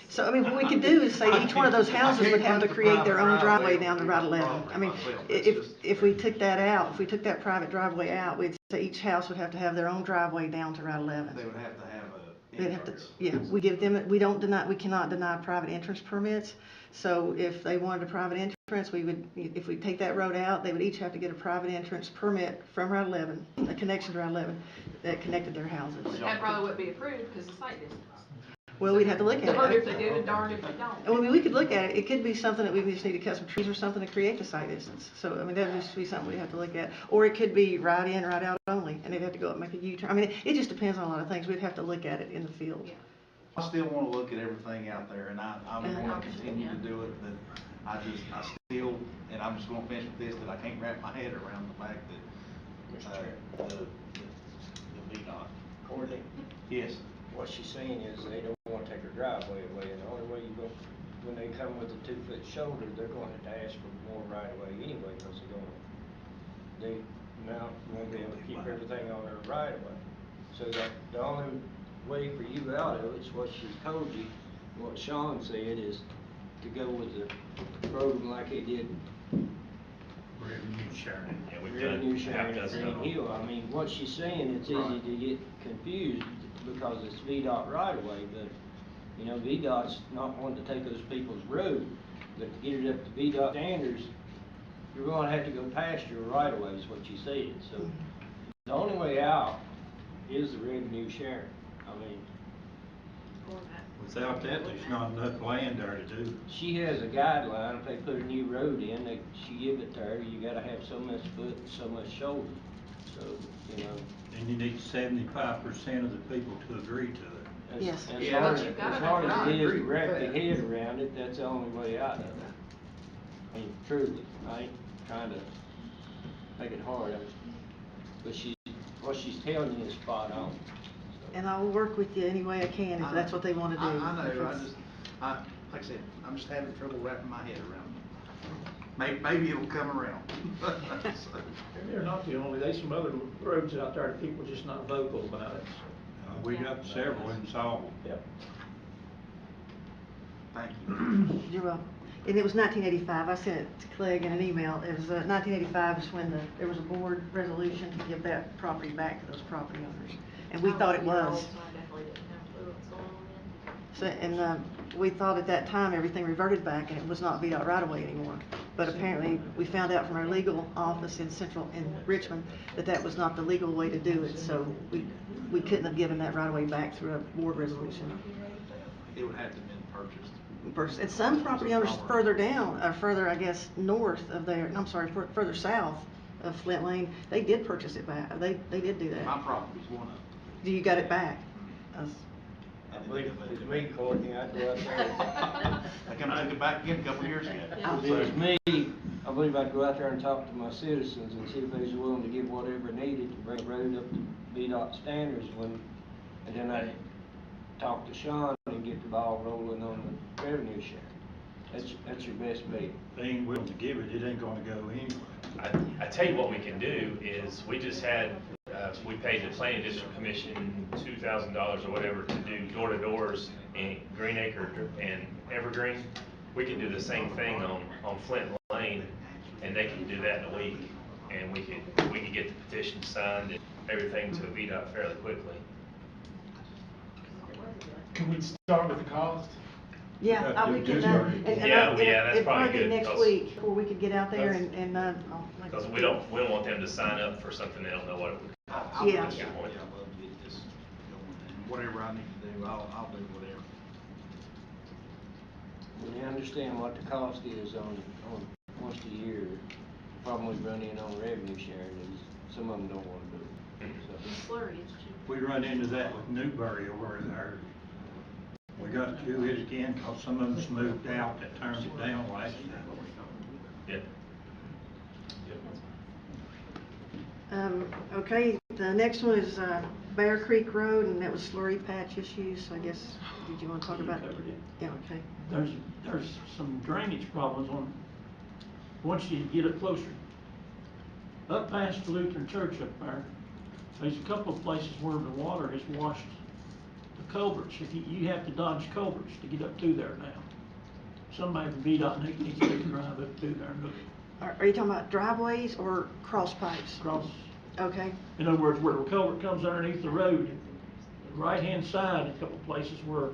So, I mean, what we could do is say each one of those houses would have to create their own driveway down to Route 11. I mean, if we took that out, if we took that private driveway out, we'd say each house would have to have their own driveway down to Route 11. They would have to have a They'd have to, entrance. yeah, we cannot deny private entrance permits. So if they wanted a private entrance, if we take that road out, they would each have to get a private entrance permit from Route 11, a connection to Route 11 that connected their houses. That probably wouldn't be approved because of site distance. Well, we'd have to look at Darned if it. they do and darned if they don't. I mean, we could look at it. It could be something that we just need to cut some trees or something to create the site distance. So, I mean, that would just be something we'd have to look at. Or it could be right in, right out only, and they'd have to go up and make a U-turn. I mean, it just depends on a lot of things. We'd have to look at it in the field. Yeah. I still wanna look at everything out there, and I wanna continue to do it, but I still, and I'm just gonna finish with this, that I can't wrap my head around the fact that, the VDOT. Courtney, Yes. what she's saying is they don't wanna take her driveway away, and the only way you go, when they come with a 2-foot shoulder, they're gonna have to ask for more right of way anyway, because they now won't be able to keep everything on their right of way. So that the only way for you out of it's what she's told you, what Sean said is to go with the program like they did Revenue sharing. Yeah, we've revenue done sharing half at dozen Green of them. Hill. I mean, what she's saying, it's easy to get confused because it's VDOT right away, but, you know, VDOT's not wanting to take those people's road, but to get it up to VDOT standards, you're gonna have to go past your right of way, is what she said, so the only way out is the revenue sharing. I mean, Without that, there's not enough land there to do it. she has a guideline, if they put a new road in, she give it to her, you gotta have so much foot and so much shoulder, so, you know. And you need 75% of the people to agree to it. Yes. As Yeah, hard but as, you've gotta as hard make as it it is agree to with wrap that. your head around it, that's the only way out of it. I mean, truly, I ain't trying to make it hard, but what she's telling you is spot on. And I will work with you any way I can if that's what they want to do. I If know, it's- like I said, I'm just having trouble wrapping my head around it. Maybe it'll come around. So, And they're not the only, there's some other roads out there that people just not vocal about it. We got several in Salt. Yep. Thank you. You're welcome. And it was 1985, I sent it to Clegg in an email, it was 1985 is when there was a board resolution to give that property back to those property owners. And we thought it was. So I definitely didn't have a clue what's going on then. So, and we thought at that time everything reverted back and it was not VDOT right of way anymore. But apparently, we found out from our legal office in Richmond that was not the legal way to do it, so we couldn't have given that right of way back through a board resolution. It would have to have been purchased. And some property owners further down, or further, I guess, north of there, I'm sorry, further south of Flint Lane, they did purchase it back, they did do that. My property's one of them. You got it back? I believe if it was me, Courtney, I'd go out there. They come took it back again a couple of years ago. If it was me, I believe I'd go out there and talk to my citizens and see if they was willing to give whatever needed to bring the road up to VDOT standards and then I'd talk to Sean and get the ball rolling on the revenue share. That's your best bet. They ain't willing to give it, it ain't gonna go anywhere. I tell you what we can do is, we just had we paid the planning district commission $2,000 or whatever to do door-to-doors in Greenacre and Evergreen. We can do the same thing on Flint Lane, and they can do that in a week. And we could get the petition signed and everything to VDOT fairly quickly. Can we start with the cost? Yeah, we can, that's it'd probably probably be good, next 'cause- week before we could get out there and, Because we don't want them to sign up for something they don't know what it would cost. Yeah. That's a good point. I'd love to get this going, and whatever I need to do, I'll do whatever. When you understand what the cost is on once a year, the problem we run in on revenue sharing is some of them don't wanna do it. So, Slurry is cheap. We run into that with Newberry over there. We got to do it again, cause some of them's moved out that turned it down last year. Yeah. Okay, the next one is, Bear Creek Road, and that was slurry patch issues, I guess, did you wanna talk about that? Covered it. Yeah, okay. There's some drainage problems once you get it closer. Up past the Lutheran Church up there, there's a couple of places where the water has washed the culverts. If you have to dodge culverts to get up through there now. Somebody from VDOT needs to drive up through there and look Are you talking about driveways or cross pipes? across. Okay, In other words, where the culvert comes underneath the road, the right-hand side, a couple of places where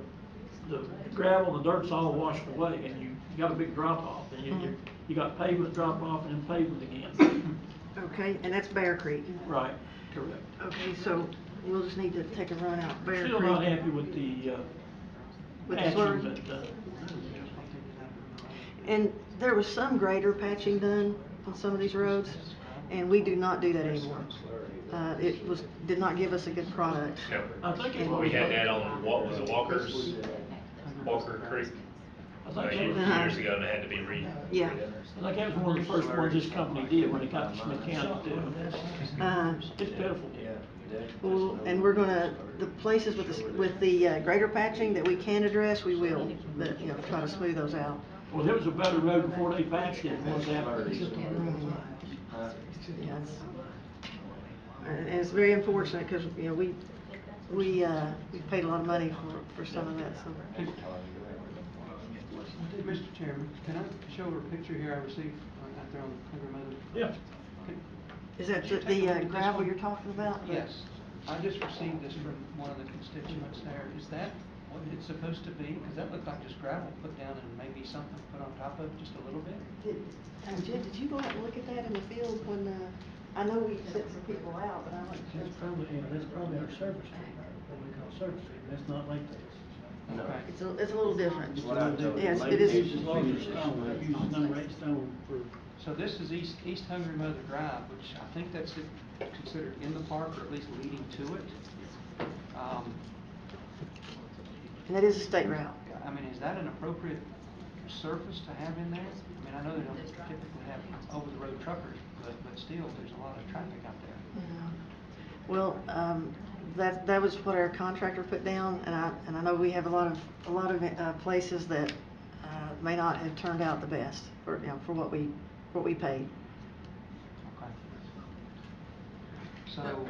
the gravel, the dirt's all washed away, and you got a big drop-off, and you got pavement drop-off and then pavement again. okay, and that's Bear Creek. Right, correct. Okay, so we'll just need to take a run out Bear Creek. Still not happy with the, With the patching, slurry? but, And there was some greater patching done on some of these roads, and we do not do that anymore. Did not give us a good product. No, I think it we was. had that on, what was it, Walker Creek? I think it was, Years ago, and it had to be Yeah. I think that was one of the first ones this company did when it got to Smyth County too. It's pitiful. Well, and we're gonna, the places with the greater patching that we can address, we will, but, try to smooth those out. Well, it was a better road before they patched it than was after. Yeah, and it's very unfortunate, because, we paid a lot of money for some of that, so. Mr. Chairman, can I show her a picture here I received out there on Hungry Mother? Yeah. Is that Could you take a look at the this gravel one? you're talking about? Yes. I just received this from one of the constituents there. Is that what it's supposed to be? Because that looked like just gravel put down and maybe something put on top of it just a little bit. Jim, did you go out and look at that in the field when, I know we sent some people out, but I went. That's probably our surface treatment, what we call surface treatment, that's not like this. No. It's a little different. What I told you, Yes, like it is. this Uses larger stone, it uses number 8 stone for. So this is East Hungry Mother Drive, which I think that's considered in the park, or at least leading to it. And that is a state route. I mean, is that an appropriate surface to have in there? I mean, I know they don't typically have over-the-road truckers, but still, there's a lot of traffic out there. Yeah. Well, that was what our contractor put down, and I know we have a lot of places that may not have turned out the best for what we paid. Okay. So,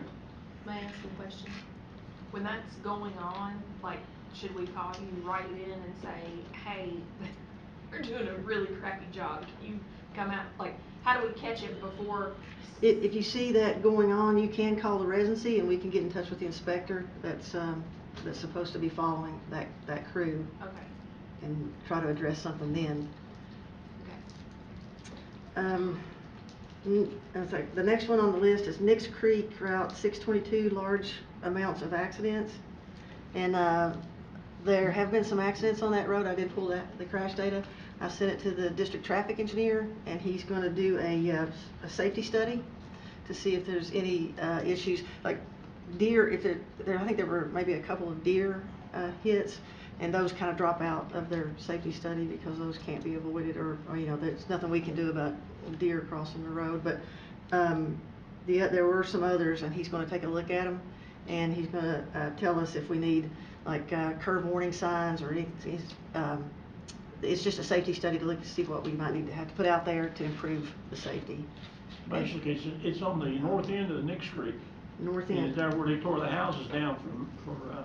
May I ask a question? When that's going on, like, should we call you, write it in and say, hey, they're doing a really crappy job, can you come out, like, how do we catch it before? If you see that going on, you can call the residency, and we can get in touch with the inspector that's supposed to be following that crew. Okay. And try to address something then. Okay. The next one on the list is Nix Creek Route 622, large amounts of accidents. And there have been some accidents on that road. I did pull the crash data. I sent it to the district traffic engineer, and he's going to do a safety study to see if there's any issues. Like deer, I think there were maybe a couple of deer hits, and those kind of drop out of their safety study because those can't be avoided, or there's nothing we can do about deer crossing the road. But there were some others, and he's going to take a look at them, and he's going to tell us if we need like curve warning signs or anything. It's just a safety study to look to see what we might need to have to put out there to improve the safety. Basically, it's on the north end of the Nix Creek. North And end. there where they tore the houses down for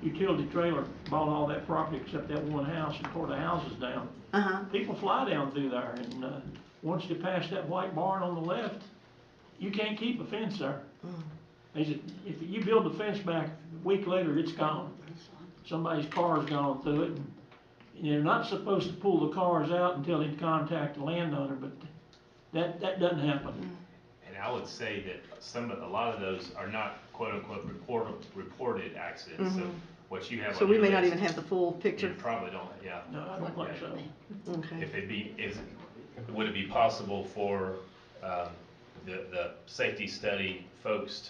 utility trailer, bought all that property except that one house and tore the houses down. Uh-huh. People fly down through there, and, once you pass that white barn on the left, you can't keep a fence there. They said, if you build the fence back, a week later, it's gone. Somebody's car's gone through it, and you're not supposed to pull the cars out until they contact the landowner, but that doesn't happen. And I would say that a lot of those are not quote-unquote reported accidents, so what you have So on we your may not list, even have the full picture. you probably don't, yeah. No, I don't think so. Okay. Would it be possible for, the safety study folks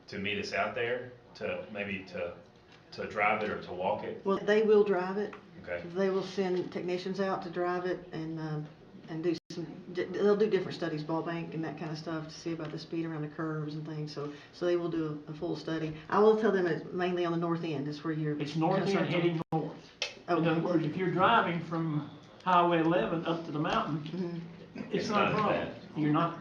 to meet us out there, to maybe to drive it or to walk it? Well, they will drive it. Okay. They will send technicians out to drive it and do they'll do different studies, ball bank and that kind of stuff, to see about the speed around the curves and things, so they will do a full study. I will tell them it's mainly on the north end, is where you're. It's north end concerns are. heading north. In Okay. other words, if you're driving from Highway 11 up to the mountain, it's not a problem. bad. You're not,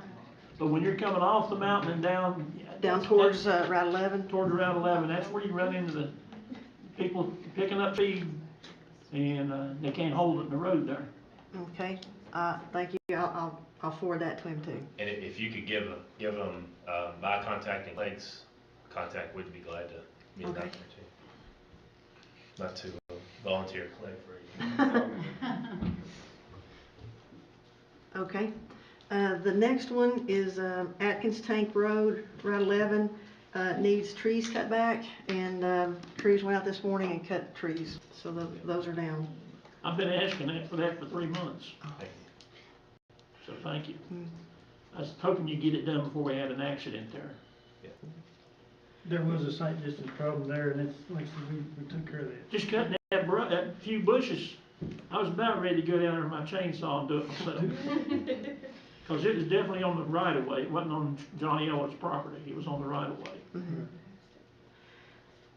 but when you're coming off the mountain and down. Down towards Route 11? Toward Route 11, that's where you run into the people picking up feed, and, they can't hold it in the road there. Okay, thank you, I'll forward that to him too. And if you could give them, my contact and Craig's contact, we'd be glad to meet them out Okay. there too. Not to volunteer Clay for you. Okay, the next one is Atkins Tank Road, Route 11, needs trees cut back, and crews went out this morning and cut trees, so those are down. I've been asking for that for 3 months, Thank you. so thank you. I was hoping you'd get it done before we had an accident there. There was a sight distance problem there, and it's, like I said, we took care of that. Just cutting that few bushes, I was about ready to go down there with my chainsaw and do it myself. Cause it was definitely on the right of way, it wasn't on Johnny Ellis' property, it was on the right of way.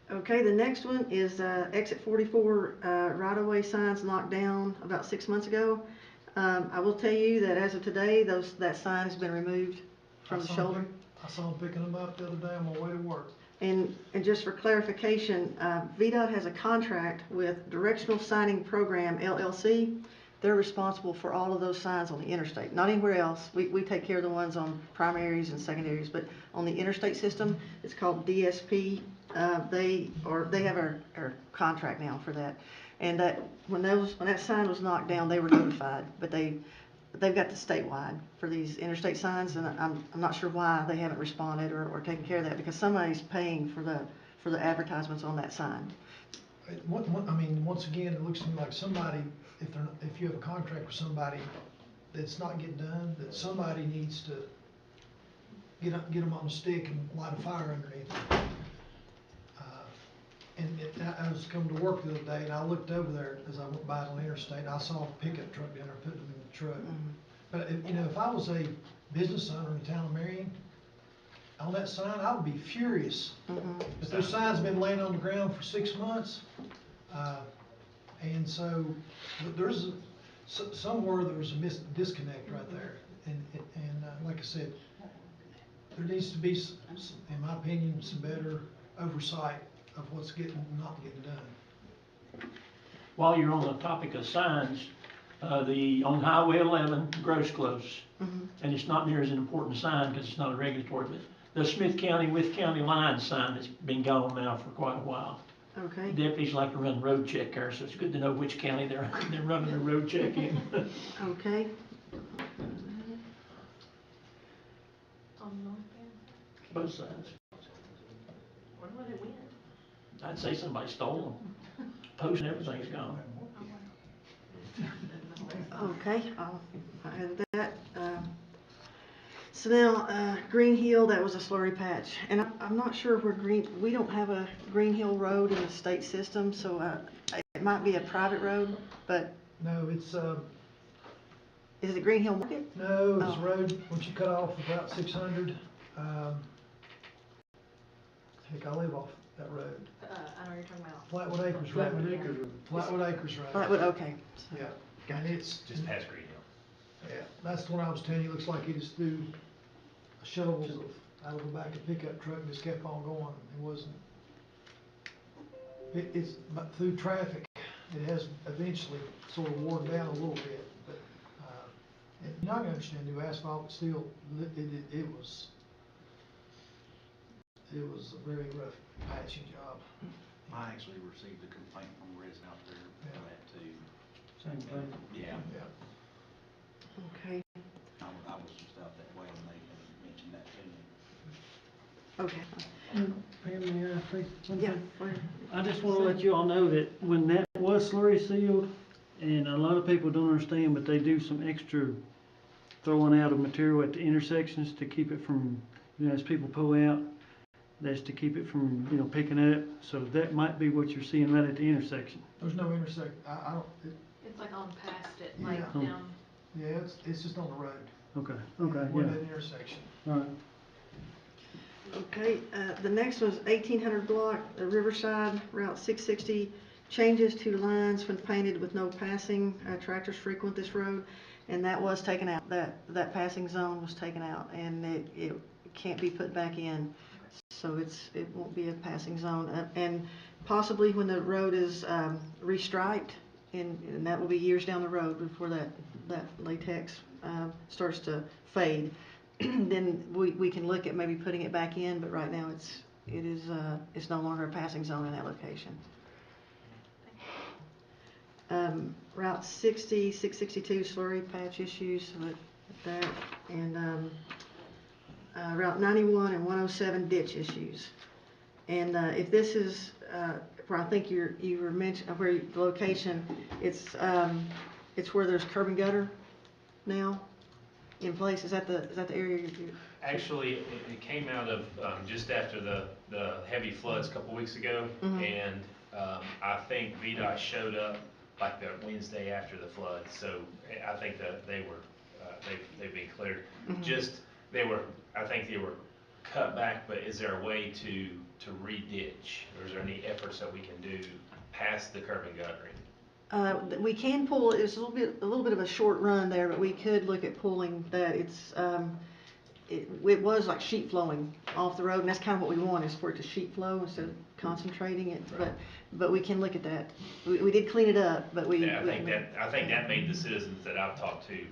Okay, the next one is exit 44 right-of-way signs knocked down about 6 months ago. I will tell you that as of today, that sign has been removed from the shoulder. I saw them picking them up the other day on my way to work. And just for clarification, VDOT has a contract with Directional Signing Program LLC. They're responsible for all of those signs on the interstate, not anywhere else. We take care of the ones on primaries and secondaries, but on the interstate system, it's called DSP. They have our contract now for that. And that when that sign was knocked down, they were notified, but they've got the statewide for these interstate signs, and I'm not sure why they haven't responded or taken care of that, because somebody's paying for the advertisements on that sign. I mean, once again, it looks to me like somebody, if you have a contract with somebody that's not getting done, that somebody needs to get them on the stick and light a fire underneath them. I was coming to work the other day, and I looked over there as I went by on the interstate, and I saw a pickup truck down there putting them in the truck. But if I was a business owner in the town of Marion, on that sign, I would be furious. If those signs have been laying on the ground for 6 months, and so somewhere there's a disconnect right there, and like I said, there needs to be, in my opinion, some better oversight of what's not getting done. While you're on the topic of signs, on Highway 11, Gross Close, and it's not near as an important sign because it's not a regulatory, but the Smyth County with county line sign has been gone now for quite a while. Okay. Deputies like to run road check there, so it's good to know which county they're running a road check in. Okay. On North End? Both sides. When would it win? I'd say somebody stole them. Post and everything's gone. Okay, I'll add that. So now, Green Hill, that was a slurry patch, and I'm not sure where we don't have a Green Hill Road in the state system, so it might be a private road, but. No, it's, Is it Green Hill Market? no, it's Oh. a road, once you cut off about 600, heck, I live off that road. I know what you're talking about. Flatwood Acres Road. Flatwood Acres Road. Flatwood Acres Road. Flatwood, okay. So- Yeah, and it's. Just past Green Hill. Yeah, that's the one I was telling you, looks like he just threw shovels of out of the back of a pickup truck and just kept on going. It wasn't, but through traffic, it has eventually sort of worn down a little bit, but, and you're not gonna understand new asphalt, but still, it was a very rough patching job. I actually received a complaint from a resident out there for Yeah. that too. Same thing. Yeah. Yeah. Okay, I was just out that way and they had mentioned that to me. okay. Pam, may I say something? Yeah, go ahead. I just wanna let you all know that when that was slurry sealed, and a lot of people don't understand, but they do some extra throwing out of material at the intersections to keep it from, as people pull out, that's to keep it from, picking up. So that might be what you're seeing right at the intersection. There's no intersect, I don't, It's like on past it, Yeah. like down. yeah, it's just on the road. Okay, Where yeah. that intersection. All right. Okay, the next was 1800 block, Riverside, Route 660, changes to lines when painted with no passing. Tractors frequent this road, and that was taken out. That passing zone was taken out, and it can't be put back in. So it won't be a passing zone. And possibly when the road is restriped, and that will be years down the road before that latex starts to fade, then we can look at maybe putting it back in, but right now it's no longer a passing zone in that location. Route 60, 662 slurry patch issues with that, and Route 91 and 107 ditch issues. And if this is where I think you were mentioning where the location, it's where there's curb and gutter now in place. Is that the area you? Actually, it came out of, just after the heavy floods a couple weeks ago, and, I think VDOT showed up like the Wednesday after the flood, so I think that they've been cleared. I think they were cut back, but is there a way to re-ditch, or is there any efforts that we can do past the curb and guttering? We can pull. It's a little bit of a short run there, but we could look at pulling that. It was like sheet flowing off the road, and that's kind of what we want, is for it to sheet flow instead of concentrating it. Right. But we can look at that. We did clean it up, but Yeah, I think that made the citizens that I've talked to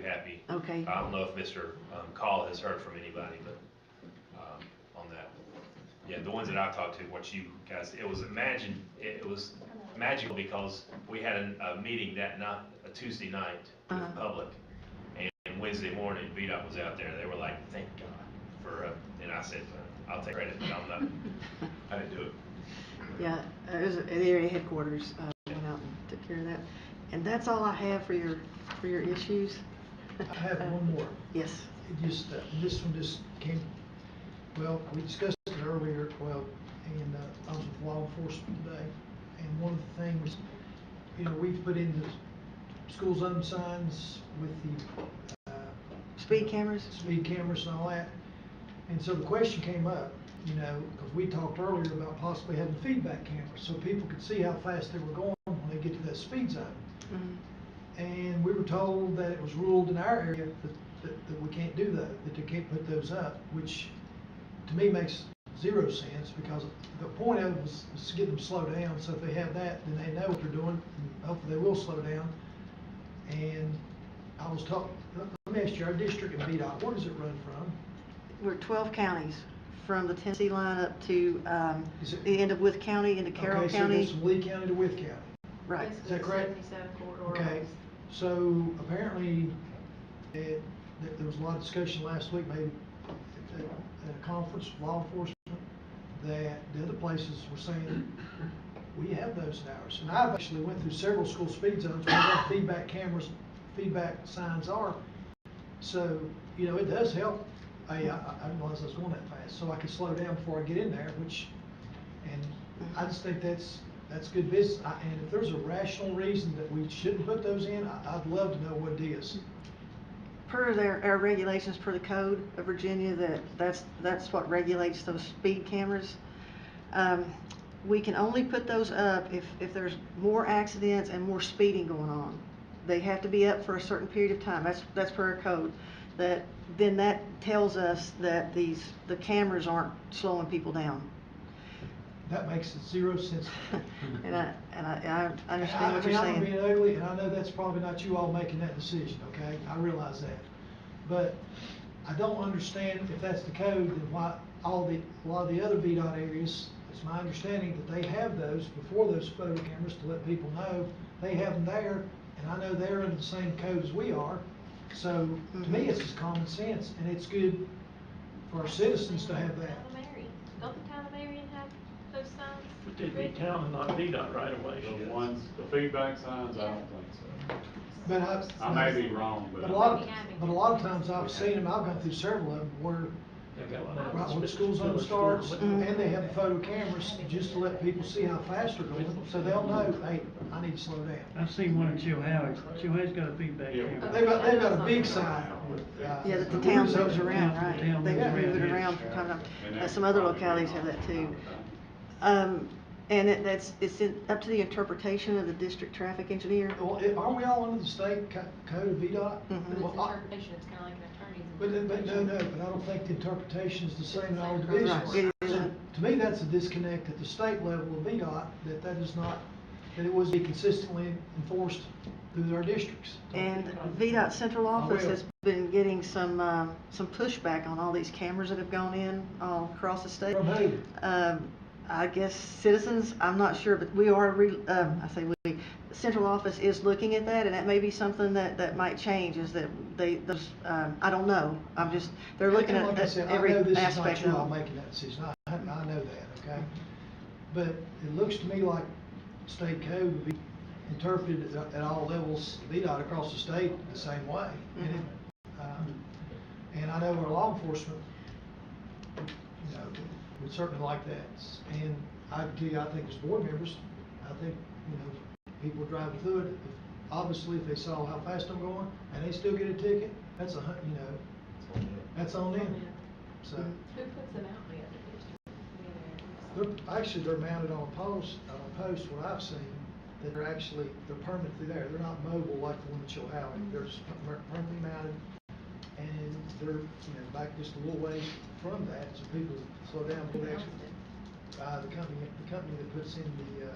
happy. Okay. I don't know if Mr. Call has heard from anybody, but, on that. Yeah, the ones that I've talked to, what you guys, it was magical because we had a meeting that night, a Tuesday night with the public. And Wednesday morning, VDOT was out there. They were like, thank God for, and I said, I'll take credit, but I didn't do it. Yeah, it was the area headquarters went out and took care of that. And that's all I have for your issues. I have one more. Yes. It just, this one just came, well, we discussed it earlier, and I was with law enforcement today, and one of the things, we've put in the school zone signs with the Speed cameras? Speed cameras and all that, and so the question came up, because we talked earlier about possibly having feedback cameras, so people could see how fast they were going when they get to that speed zone. And we were told that it was ruled in our area that we can't do that they can't put those up, which to me makes zero sense, because the point of it was to get them to slow down. So if they have that, then they know what they're doing, and hopefully they will slow down. And I was taught, let me ask you, our district in VDOT, where does it run from? We're 12 counties, from the Tennessee line up to the end of Wythe County into Carroll County. Okay, so it goes from Lee County to Wythe County. Right. Is that correct? 77 corridor. Okay, so apparently there was a lot of discussion last week, maybe at a conference with law enforcement, that the other places were saying, we have those in ours. And I've actually went through several school speed zones where our feedback cameras, feedback signs are. So, it does help. I didn't realize I was going that fast, so I could slow down before I get in there, and I just think that's good business. And if there's a rational reason that we shouldn't put those in, I'd love to know what it is. Per our regulations, per the code of Virginia, that's what regulates those speed cameras. We can only put those up if there's more accidents and more speeding going on. They have to be up for a certain period of time. That's per our code. then that tells us that the cameras aren't slowing people down. That makes 0 sense to me. And I understand what you're I'm saying. being ugly, and I know that's probably not you all making that decision, okay? I realize that. But I don't understand if that's the code, then why a lot of the other VDOT areas, it's my understanding that they have those before those photo cameras to let people know they have them there, and I know they're under the same code as we are. So to me, it's just common sense, and it's good for our citizens to have that. Town of Marion. Don't the town of Marion have those signs? But they'd be town and not VDOT right away. The ones, the feedback signs, I don't think so. But I may be wrong, But but. a lot of times I've seen them, I've gone through several of them where right when the school zone starts, and they have the photo cameras just to let people see how fast they're going, so they'll know, hey, I need to slow down. I've seen one in Chilhowie. Chilhowie's got a feedback Yeah. camera. They've got a big sign. Yeah, that the town moves around, The right? town They moves move it around, around yes. from time to time. Some other localities have that too. And it's up to the interpretation of the district traffic engineer. Well, aren't we all under the state code of VDOT? Mhm. But it's Well, interpretation, it's kinda like an attorney's But interpretation. but I don't think the interpretation is the same in all Right, divisions. it So, isn't. to me, that's a disconnect at the state level of VDOT, that is not, that it was be consistently enforced through our districts. And VDOT central office will. has been getting some pushback on all these cameras that have gone in all across the state. From who? I guess citizens, I'm not sure, but we are, I say we, the central office is looking at that, and that may be something that might change, is that I don't know. They're looking And like I at said, every I know this is aspect not you of all it. making that decision, I know that, okay? But it looks to me like state code would be interpreted at all levels, VDOT across the state the same way. And I know our law enforcement, you know, would certainly like that. And I can tell you, I think as board members, I think, you know, people driving through it, obviously if they saw how fast I'm going and they still get a ticket, that's you know, that's on them. So, Who puts them out in the other district? they're mounted on a post, what I've seen, that they're permanently there. They're not mobile like the one at Chilhowie. They're just permanently mounted, and they're, you know, back just a little ways from that, so people slow down. Who But owns actually, the company that puts in the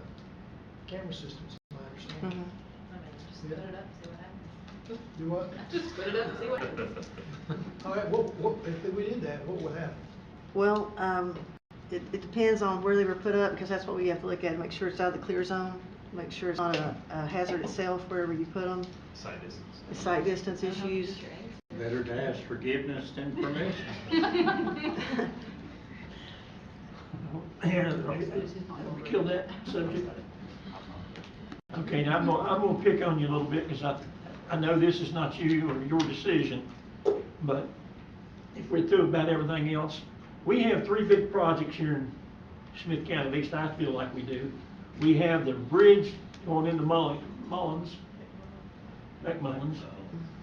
camera systems, my understanding. Mhm. I mean, just put it up, see what happens. Do what? Just put it up and see what happens. All right, what, if we did that, what would happen? Well, it depends on where they were put up, because that's what we have to look at, make sure it's out of the clear zone, make sure it's not a hazard itself wherever you put them, Side distance. the sight distance issues. Better to ask forgiveness than permission. Here, we killed that subject. Okay, now I'm gonna pick on you a little bit, because I know this is not you or your decision, but if we're through about everything else, we have 3 big projects here in Smyth County, at least I feel like we do. We have the bridge going into McMullins.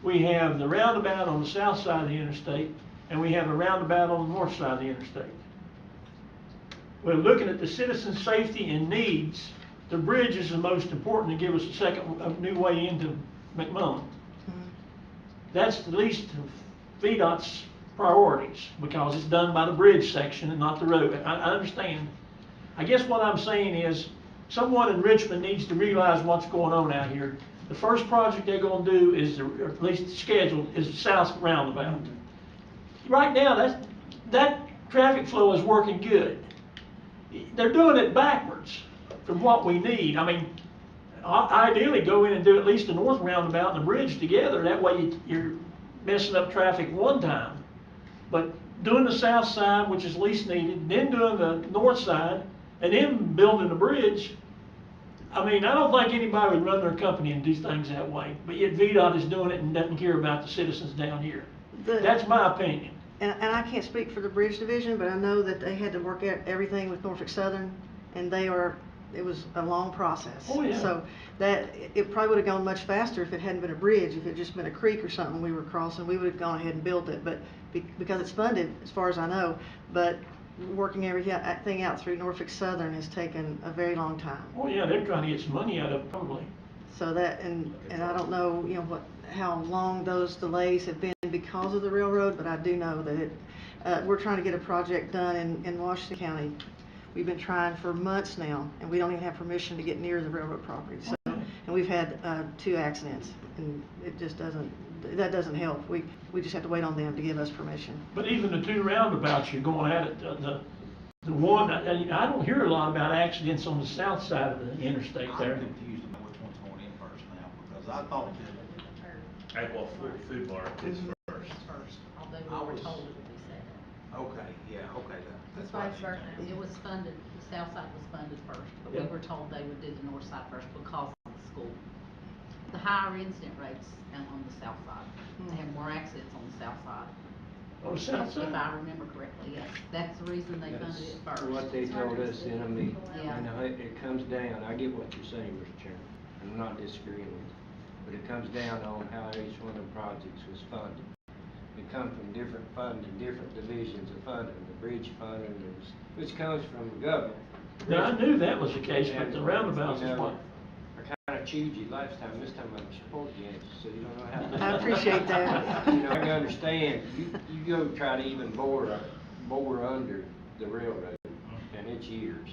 We have the roundabout on the south side of the interstate, and we have a roundabout on the north side of the interstate. We're looking at the citizen safety and needs. The bridge is the most important to give us a new way into McMullen. That's the least of VDOT's priorities, because it's done by the bridge section and not the road. I understand. I guess what I'm saying is, someone in Richmond needs to realize what's going on out here. The first project they're gonna do is, or at least scheduled, is the south roundabout. Right now, that traffic flow is working good. They're doing it backwards from what we need. I mean, ideally go in and do at least the north roundabout and the bridge together. That way you're messing up traffic one time. But doing the south side, which is least needed, then doing the north side, and then building the bridge. I mean, I don't think anybody would run their company and do things that way. But yet VDOT is doing it and doesn't care about the citizens down here. That's my opinion. And I can't speak for the bridge division, but I know that they had to work out everything with Norfolk Southern, and it was a long process. Oh, yeah. So it probably would have gone much faster if it hadn't been a bridge. If it had just been a creek or something we were crossing, we would have gone ahead and built it, but because it's funded, as far as I know, but working everything out through Norfolk Southern has taken a very long time. Oh yeah, they're trying to get some money out of it, probably. So that, and I don't know, you know, how long those delays have been because of the railroad, but I do know that we're trying to get a project done in Washington County. We've been trying for months now, and we don't even have permission to get near the railroad property. So, and we've had 2 accidents, and it just that doesn't help. We just have to wait on them to give us permission. But even the 2 roundabouts you're going at it, the one, I don't hear a lot about accidents on the south side of the interstate there. I'm confused about which one's going in first now, because I thought that, Agwell Food Mart is first. First, although I we were was- told it would be second. okay, yeah, okay, that's It's what I vice think. versa. It was funded, the south side was funded first, but we Yep. were told they would do the north side first because of the school. The higher incident rates on the south side. They have more accidents on the south side. On the south If side? I remember correctly, yes. That's the reason they funded it first. What they told us in a meeting. Yeah. And it comes down, I get what you're saying, Mr. Chairman, and I'm not disagreeing with you, but it comes down on how each one of the projects was funded. It comes from different funding, different divisions of funding, the bridge funding, which comes from the government. Now, I knew that was the case, but And, the roundabouts you is know, what. I kinda chewed you last time, this time I'm supposed to answer, so you don't know how to. I appreciate that. You know, I can understand, you go try to even bore under the railroad, and it's years.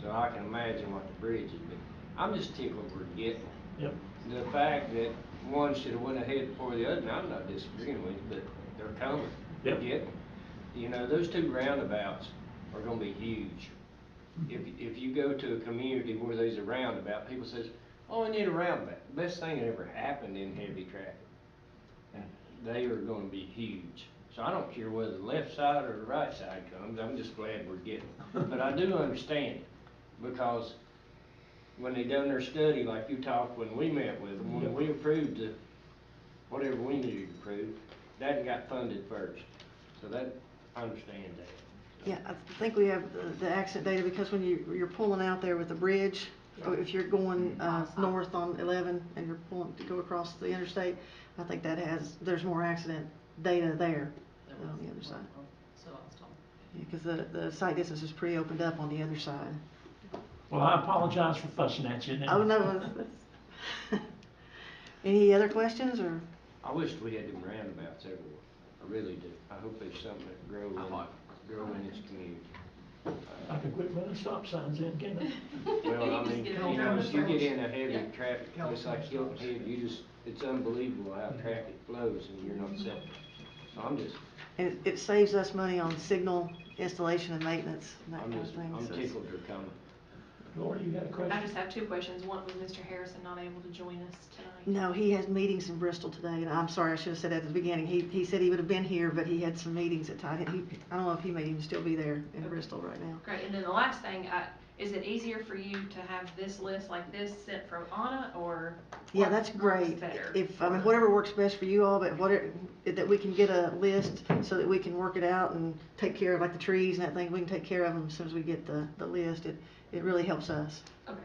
So I can imagine what the bridge has been. I'm just tickled we're getting it. Yep. The fact that one should have went ahead before the other, now I'm not disagreeing with you, but they're coming. Yep. We're getting them. You know, those 2 roundabouts are gonna be huge. If you go to a community where there's a roundabout, people says, oh, I need a roundabout. Best thing that ever happened in heavy traffic. They are gonna be huge. So I don't care whether the left side or the right side comes, I'm just glad we're getting it. But I do understand it, because when they done their study, like you talked when we met with them, when we approved whatever we needed to approve, that got funded first. So that, I understand that. Yeah, I think we have the accident data, because when you're pulling out there with the bridge, or if you're going north on 11 and you're pulling to go across the interstate, I think there's more accident data there than on the other side. So I was told. Yeah, because the sight distance is pretty opened up on the other side. Well, I apologize for fussing at you then. Oh, no. Any other questions, or? I wish we had them roundabouts everywhere. I really do. I hope there's something that grow in this community. I can quit running stop signs in, can't I? Well, I mean, get you it know, on if you the get road. in a heavy Yeah. traffic place like Hilton Head, it's unbelievable how traffic flows and you're not separate. So I'm just, And it saves us money on signal installation and maintenance and that I'm kind of just, thing. I'm so it's- tickled they're coming. Laura, you got a question? I just have 2 questions. One, was Mr. Harrison not able to join us tonight? No, he has meetings in Bristol today, and I'm sorry, I should have said that at the beginning. He said he would have been here, but he had some meetings that tied him. I don't know if he may even still be there in Okay. Bristol right now. Great, and then the last thing, is it easier for you to have this list like this sent from Anna, or? Yeah, what that's works great. better I mean, for- whatever works best for you all, but that we can get a list so that we can work it out and take care of, like, the trees and that thing, we can take care of them as soon as we get the list. It really helps us. Okay,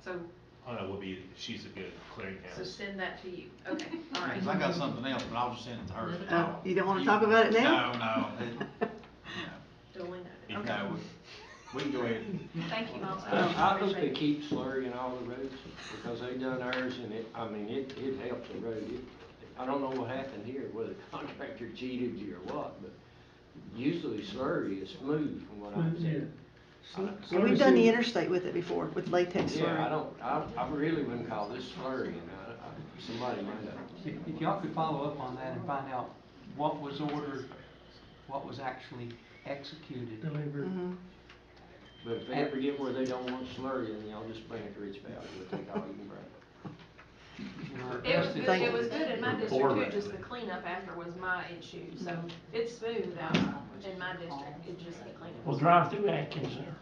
so, Anna will be, she's a good clearinghouse. so send that to you, okay, all right. Because I got something else, but I'll just send it to her. You don't wanna talk about it now? No, Duly no, noted, okay. we can go ahead. Thank you, also. I hope they Appreciate it. keep slurry in all the roads, because they done ours and it helps the road. I don't know what happened here, whether the contractor cheated you or what, but usually slurry is smooth from what I'm saying. And we've done the interstate with it before, with latex slurry. Yeah, I really wouldn't call this slurry, and somebody might have. If y'all could follow up on that and find out what was ordered, what was actually executed. Delivered. Mhm. But if they ever get where they don't want slurry, then y'all just bring it to Rich Valley, we'll take all you can bring. You know, It was best good, is- Thank it you. was good in my district Before too, that. just the cleanup after was my issue, so it's smooth out in my district, it's just the cleanup. We'll drive through Atkins there.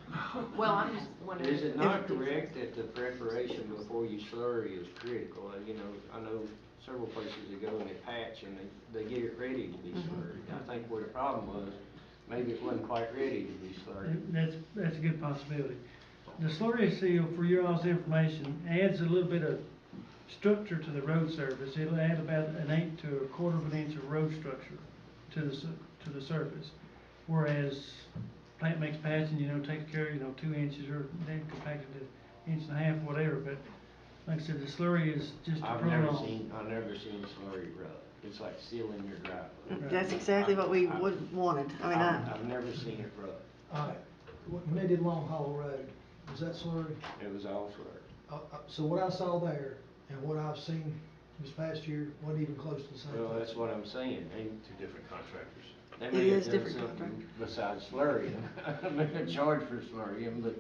Well, I'm just wondering. Is it not correct that the preparation before you slurry is critical? You know, I know several places that go and they patch and they get it ready to be slurried. I think where the problem was, maybe it wasn't quite ready to be slurried. That's a good possibility. The slurry seal, for your all's information, adds a little bit of structure to the road surface. It'll add about 1/8 to 1/4 of an inch of road structure to the surface. Whereas plant makes patching, takes care of, 2 inches, or then compacted to 1.5 inches, whatever. But like I said, the slurry is just a I've never prolong. seen slurry rub. It's like sealing your driveway. That's exactly what we wanted. I mean, I've never seen it rough. Alright, when they did Long Hollow Road, was that slurry? It was all slurry. So what I saw there and what I've seen this past year wasn't even close to the same. Well, that's what I'm saying. Two different contractors. They It may is have done different something contract. besides slurrying. I mean, they charge for slurrying, but,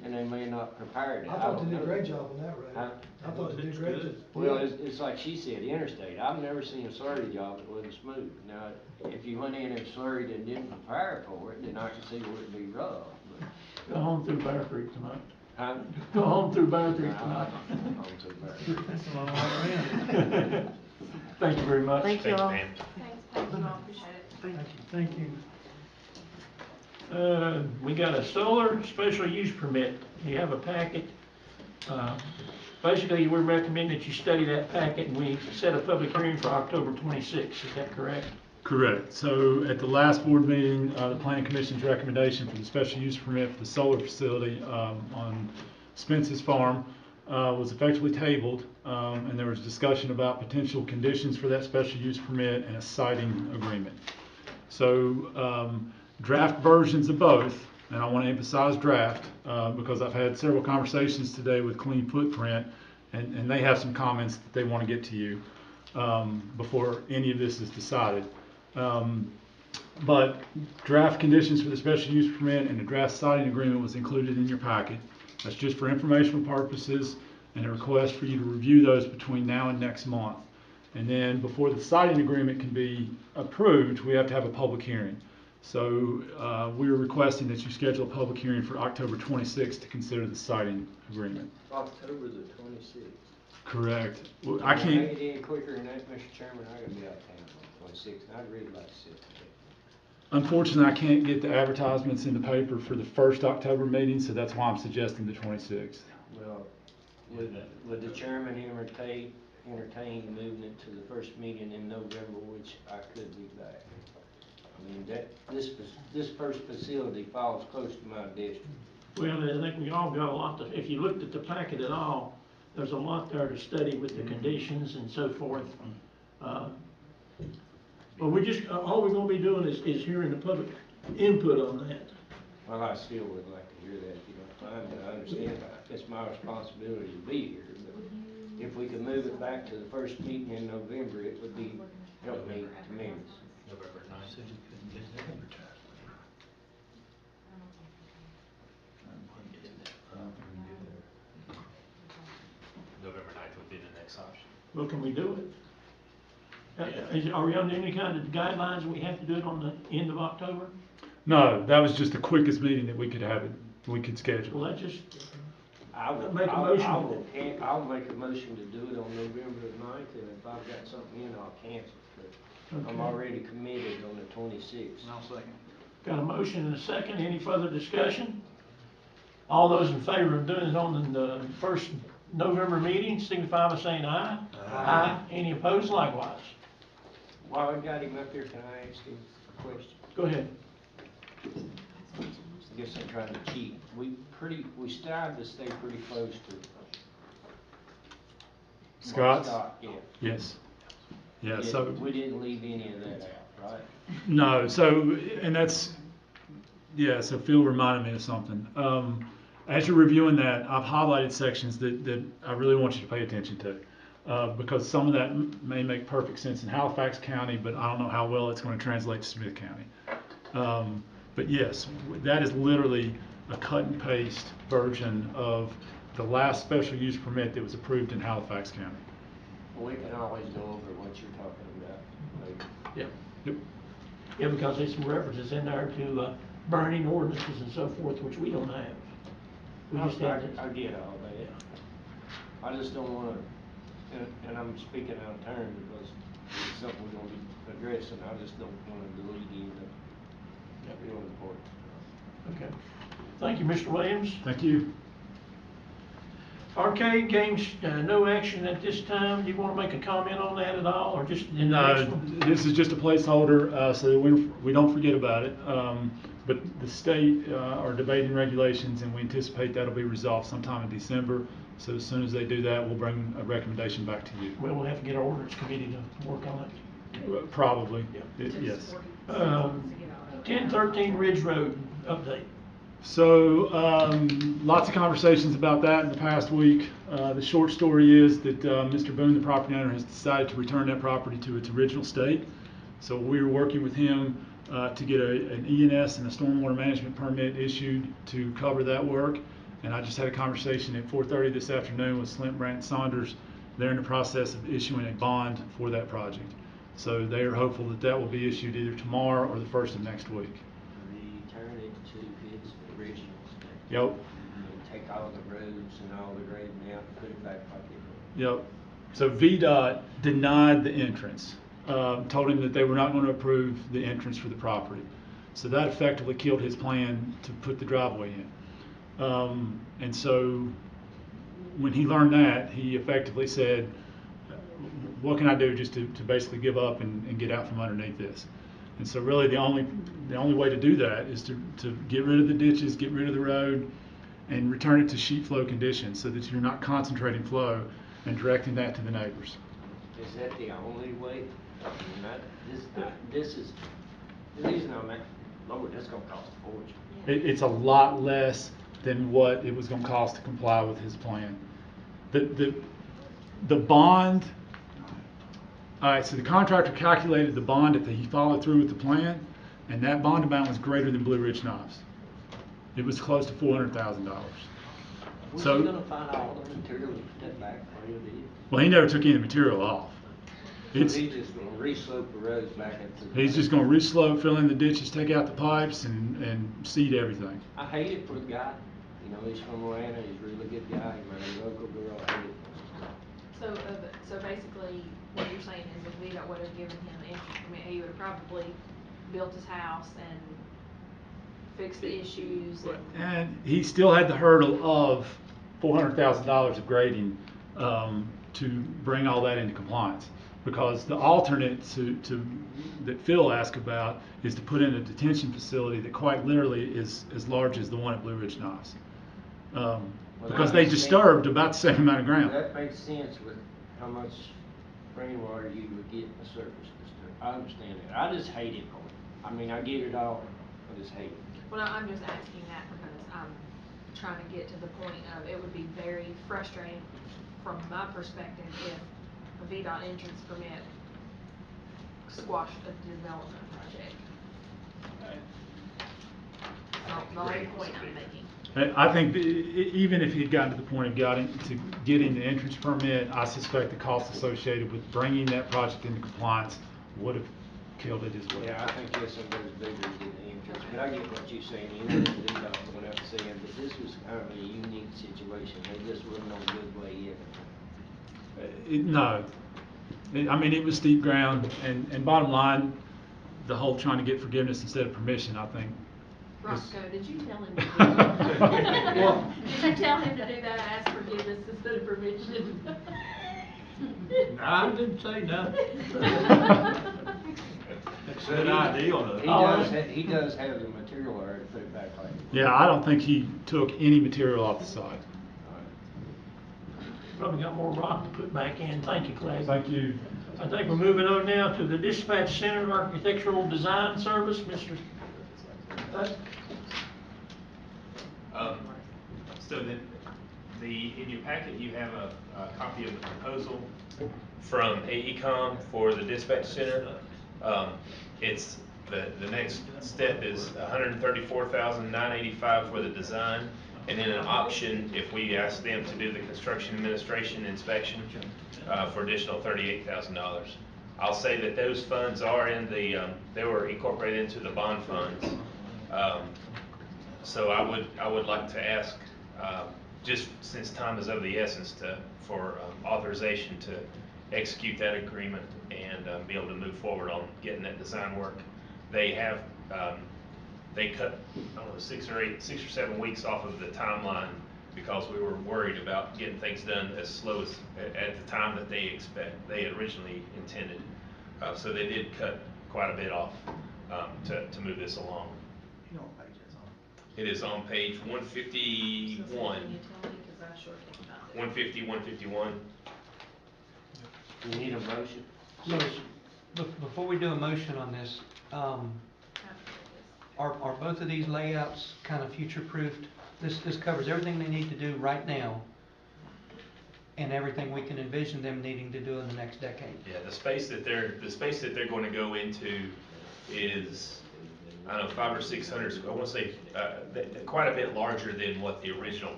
and they may not prepare it. I thought don't they did a know. great job on that road. Huh? I thought they did a great job. Well, it's like she said, interstate. I've never seen a slurry job that wasn't smooth. Now, if you went in and slurried and didn't prepare for it, then I can see where it'd be rough, but. Go home through Bear Creek tonight. Huh? Go home through Bear Creek Nah, tonight. I'm too bad. That's a long way around. Thank you very much. Thank you all. Pam. Thanks, you all, appreciate it. Thank you. We got a solar special use permit. You have a packet. Basically, we recommend that you study that packet, and we set a public hearing for October 26th. Is that correct? Correct. So at the last board meeting, the planning commission's recommendation for the special use permit for the solar facility on Spence's farm was effectively tabled, and there was discussion about potential conditions for that special use permit and a siting agreement. So draft versions of both, and I want to emphasize draft because I've had several conversations today with Clean Footprint, and they have some comments that they want to get to you before any of this is decided. But draft conditions for the special use permit and the draft siting agreement was included in your packet. That's just for informational purposes and a request for you to review those between now and next month. And then before the siting agreement can be approved, we have to have a public hearing. So we're requesting that you schedule a public hearing for October 26th to consider the siting agreement. October the 26th. Correct. Well, Can I you can't. make it any quicker than that, Mr. Chairman? I gotta be out of town on the 26th, and I'd really like to see it today. Unfortunately, I can't get the advertisements in the paper for the first October meeting, so that's why I'm suggesting the 26th. Well, would the chairman entertain moving it to the first meeting in November, which I could be back? I mean, this first facility falls close to my district. Well, I think we all got a lot to, if you looked at the packet at all, there's a lot there to study with the conditions and so forth. But we just, all we're gonna be doing is hearing the public input on that. Well, I still would like to hear that if you don't mind, but I understand it's my responsibility to be here. But if we could move it back to the first meeting in November, it would help me tremendous. November 9th. November 9th would be the next option. Well, can we do it? Are we under any kind of guidelines we have to do it on the end of October? No, that was just the quickest meeting that we could have it, we could schedule. Well, that just, I'll Make a motion. I'll make a motion to do it on November the 9th, and if I've got something in, I'll cancel it. But I'm Okay. already committed on the 26th. I'll second. got a motion and a second. Any further discussion? All those in favor of doing it on the first November meeting, signify by saying aye. Aye. Any opposed likewise? While I got him up here, can I ask him a question? Go ahead. I guess I'm trying to cheat. We strive to stay pretty close to. Scott's? Scott, yeah. Yes. Yeah, We so, didn't- We didn't leave any of that out, right? no, so, and that's, yeah, so Phil reminded me of something. As you're reviewing that, I've highlighted sections that I really want you to pay attention to. Because some of that may make perfect sense in Halifax County, but I don't know how well it's going to translate to Smyth County. But yes, that is literally a cut and paste version of the last special use permit that was approved in Halifax County. We can always go over what you're talking about later. Yeah. Yep. Yeah, because there's some references in there to burning ordinances and so forth, which we don't have. We just have this. I get all that. I just don't wanna, and I'm speaking out of turn because it's something we're gonna be addressing. I just don't wanna delete any of the real important stuff. Okay. Thank you, Mr. Williams. Thank you. Arcade games, no action at this time. Do you want to make a comment on that at all, or just in the next one? This is just a placeholder, so that we don't forget about it. But the state are debating regulations, and we anticipate that'll be resolved sometime in December. So as soon as they do that, we'll bring a recommendation back to you. Well, we'll have to get our ordinance committee to work on it. Probably, To yes. support his wants to get out of it. 1013 Ridge Road update. So, lots of conversations about that in the past week. The short story is that Mr. Boone, the property owner, has decided to return that property to its original state. So we're working with him to get an E&S and a stormwater management permit issued to cover that work. And I just had a conversation at 4:30 this afternoon with Slint Brant Saunders. They're in the process of issuing a bond for that project. So they are hopeful that that will be issued either tomorrow or the first of next week. Return it to its original state. Yep. And take all the roads and all the grading out and put it back like it Yep. So VDOT denied the entrance, told him that they were not going to approve the entrance for the property. So that effectively killed his plan to put the driveway in. And so when he learned that, he effectively said, what can I do just to basically give up and get out from underneath this? And so really the only way to do that is to get rid of the ditches, get rid of the road, and return it to sheet flow conditions so that you're not concentrating flow and directing that to the neighbors. is. Is that the only way? I mean, this is, the reason I'm at, Lord, that's gonna cost a fortune. It's a lot less than what it was going to cost to comply with his plan. The bond, all right, so the contractor calculated the bond if he followed through with the plan, and that bond amount was greater than Blue Ridge Knobs. It was close to $400,000. Was So, he gonna find all the material to put that back where he did? well, he never took any material off. So he's just gonna re-slope the roads back into the. He's just going to re-slope, fill in the ditches, take out the pipes, and seed everything. I hate it for the guy, you know, he's from Atlanta, he's a really good guy, he married a local girl, I hate it. So basically, what you're saying is if VDOT would have given him the entrance permit, he would have probably built his house and fixed the issues and. And he still had the hurdle of $400,000 of grading to bring all that into compliance. Because the alternate that Phil asked about is to put in a detention facility that quite literally is as large as the one at Blue Ridge Knobs. Because they disturbed about the same amount of ground. That makes sense with how much rainwater you would get in the surface and stuff. I understand that. I just hate it for him. I mean, I get it all, I just hate it. Well, no, I'm just asking that because I'm trying to get to the point of, it would be very frustrating from my perspective if a VDOT entrance permit squashed a development project. So the only point I'm making. I think even if he'd gotten to the point of getting the entrance permit, I suspect the cost associated with bringing that project into compliance would have killed it as well. Yeah, I think this one goes bigger than the entrance, but I get what you're saying, you know, what VDOT going out saying, but this was kind of a unique situation, there just wasn't no good way in. No. I mean, it was steep ground, and bottom line, the whole trying to get forgiveness instead of permission, I think. Roscoe, did you tell him to do that? Well- Did you tell him to do that, ask forgiveness instead of permission? I didn't say nothing. It's a good idea, He does have the material there to put it back like. Yeah, I don't think he took any material off the site. Probably got more rock to put back in. Thank you, Clay. Thank you. I think we're moving on now to the Dispatch Center Architectural Design Service, Mr. So in your packet, you have a copy of the proposal from AECom for the dispatch center. It's, the next step is $134,985 for the design, and then an option if we ask them to do the construction administration inspection for additional $38,000. I'll say that those funds are in the, they were incorporated into the bond funds. So I would like to ask, just since time is of the essence, for authorization to execute that agreement and be able to move forward on getting that design work. They have, they cut, I don't know, 6 or 7 weeks off of the timeline because we were worried about getting things done as slow as at the time that they had originally intended. So they did cut quite a bit off to move this along. You know what page that's on? It is on page 151. So can you tell me, because I sure can't find it. 150, 151. You need a motion? Motion. Before we do a motion on this, are both of these layouts kind of future-proofed? This covers everything they need to do right now and everything we can envision them needing to do in the next decade. Yeah, the space that they're going to go into is, I don't know, 500 or 600, I want to say, quite a bit larger than what the original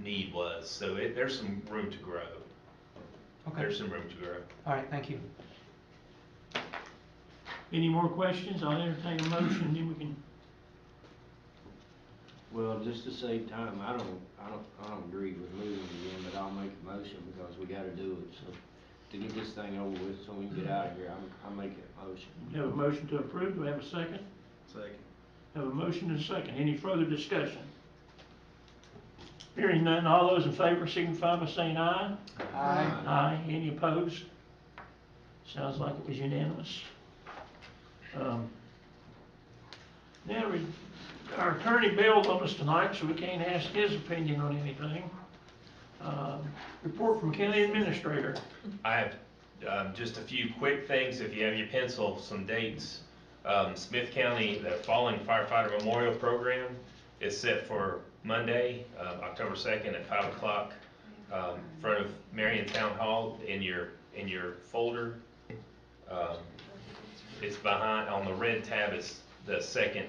need was. So there's some room to grow. Okay. There's some room to grow. All right, thank you. Any more questions? I'll entertain a motion, then we can, Well, just to save time, I don't agree with moving again, but I'll make a motion because we gotta do it, so. To get this thing over with, so we can get out of here, I'm making a motion. we have a motion to approve. Do we have a second? Second. Have a motion and a second. Any further discussion? Hearing none, all those in favor signify by saying aye. Aye. Aye. Any opposed? Sounds like it was unanimous. Now, our attorney bailed on us tonight, so we can't ask his opinion on anything. Report from county administrator. I have just a few quick things. If you have your pencil, some dates. Smyth County, the Fallen Firefighter Memorial Program is set for Monday, October 2nd at 5 o'clock, in front of Marion Town Hall. In your folder, it's behind, on the red tab is the second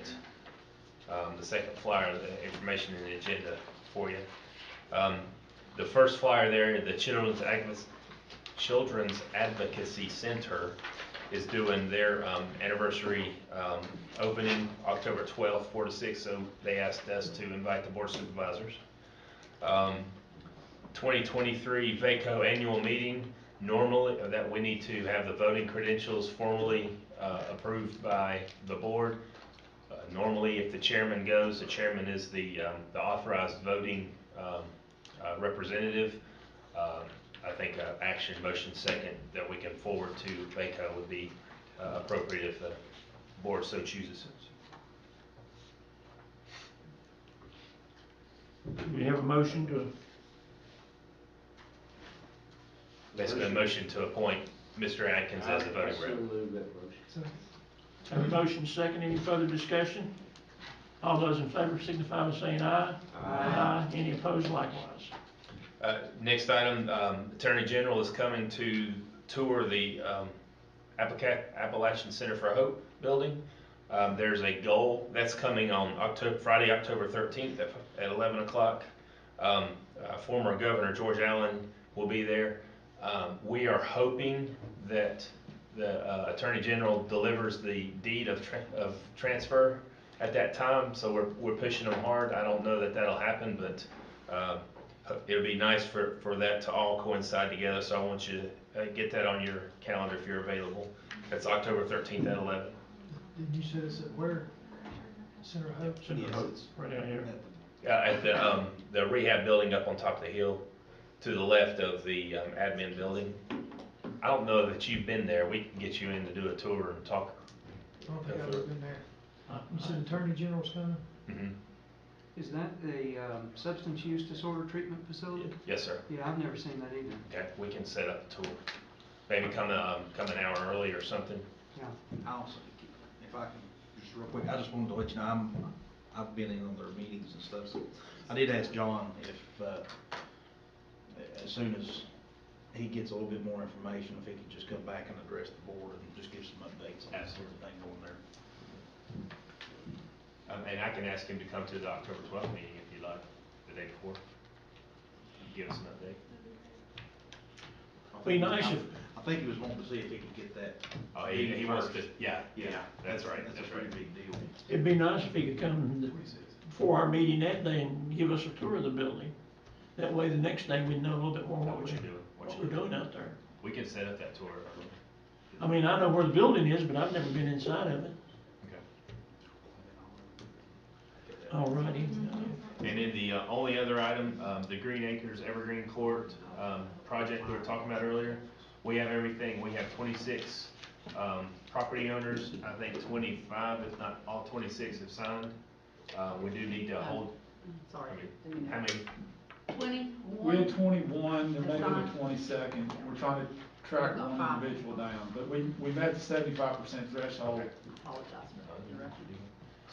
flyer, the information in the agenda for you. The first flyer there, the Children's Advocacy Center is doing their anniversary opening October 12th, 4 to 6, so they asked us to invite the board of supervisors. 2023 VACO annual meeting, normally that we need to have the voting credentials formally approved by the board. Normally, if the chairman goes, the chairman is the authorized voting representative. I think action motion second that we can forward to VACO would be appropriate if the board so chooses. Do we have a motion to? Basically, a motion to appoint Mr. Atkins as a voting rep. Move that motion. Have a motion second. Any further discussion? All those in favor signify by saying aye. Aye. Any opposed likewise. Next item, Attorney General is coming to tour the Appalachian Center for Hope building. There's a goal that's coming on Friday, October 13th at 11 o'clock. Former Governor George Allen will be there. We are hoping that the Attorney General delivers the deed of transfer at that time, so we're pushing them hard. I don't know that that'll happen, but it'll be nice for that to all coincide together, so I want you to get that on your calendar if you're available. It's October 13th at 11. Didn't you say this at where? Center of Hope? Center of Hope, right out here. At the rehab building up on top of the hill, to the left of the admin building. I don't know that you've been there. We can get you in to do a tour and talk. I don't think I've ever been there. You said Attorney General's coming? Mm-hmm. Is that a substance use disorder treatment facility? Yes, sir. Yeah, I've never seen that either. Okay, we can set up a tour. Maybe come an hour early or something. Yeah. Also, if I can, just real quick, I just wanted to let you know, I've been in on their meetings and stuff, so I did ask John if, as soon as he gets a little bit more information, if he could just come back and address the board and just give some updates on everything going there. And I can ask him to come to the October 12th meeting if you'd like, the day before. Give us an update. Be nice if. I think he was wanting to see if he could get that. Oh, he wants to, yeah, that's right. That's a pretty big deal. It'd be nice if he could come before our meeting that day and give us a tour of the building. That way the next day we'd know a little bit more what we're doing out there. We can set up that tour. I mean, I know where the building is, but I've never been inside of it. Okay. Alrighty. And then the only other item, the Green Acres Evergreen Court project we were talking about earlier. We have everything. We have 26 property owners. I think 25, if not all 26, have signed. We do need to hold. Sorry. How many? 21? We had 21, there may be a 22nd. We're trying to track About one five. individual down, but we met the 75% threshold. Apologize for interrupting.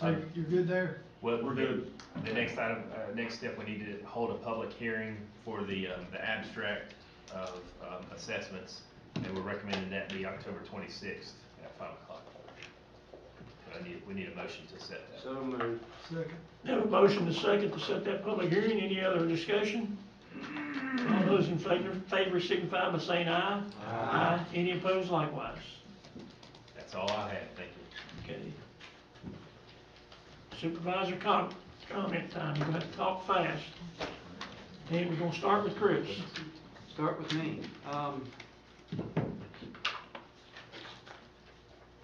So you're good there? Well, We're good. The next item, next step, we need to hold a public hearing for the abstract of, assessments, and we're recommending that be October 26th at 5 o'clock. We need a motion to set that. So moved. Second. Have a motion to second to set that public hearing. Any other discussion? All those in favor signify by saying aye. Aye. Any opposed likewise? That's all I have, thank you. Okay. Supervisor comment time. You're gonna have to talk fast. And we're gonna start with Chris. Start with me.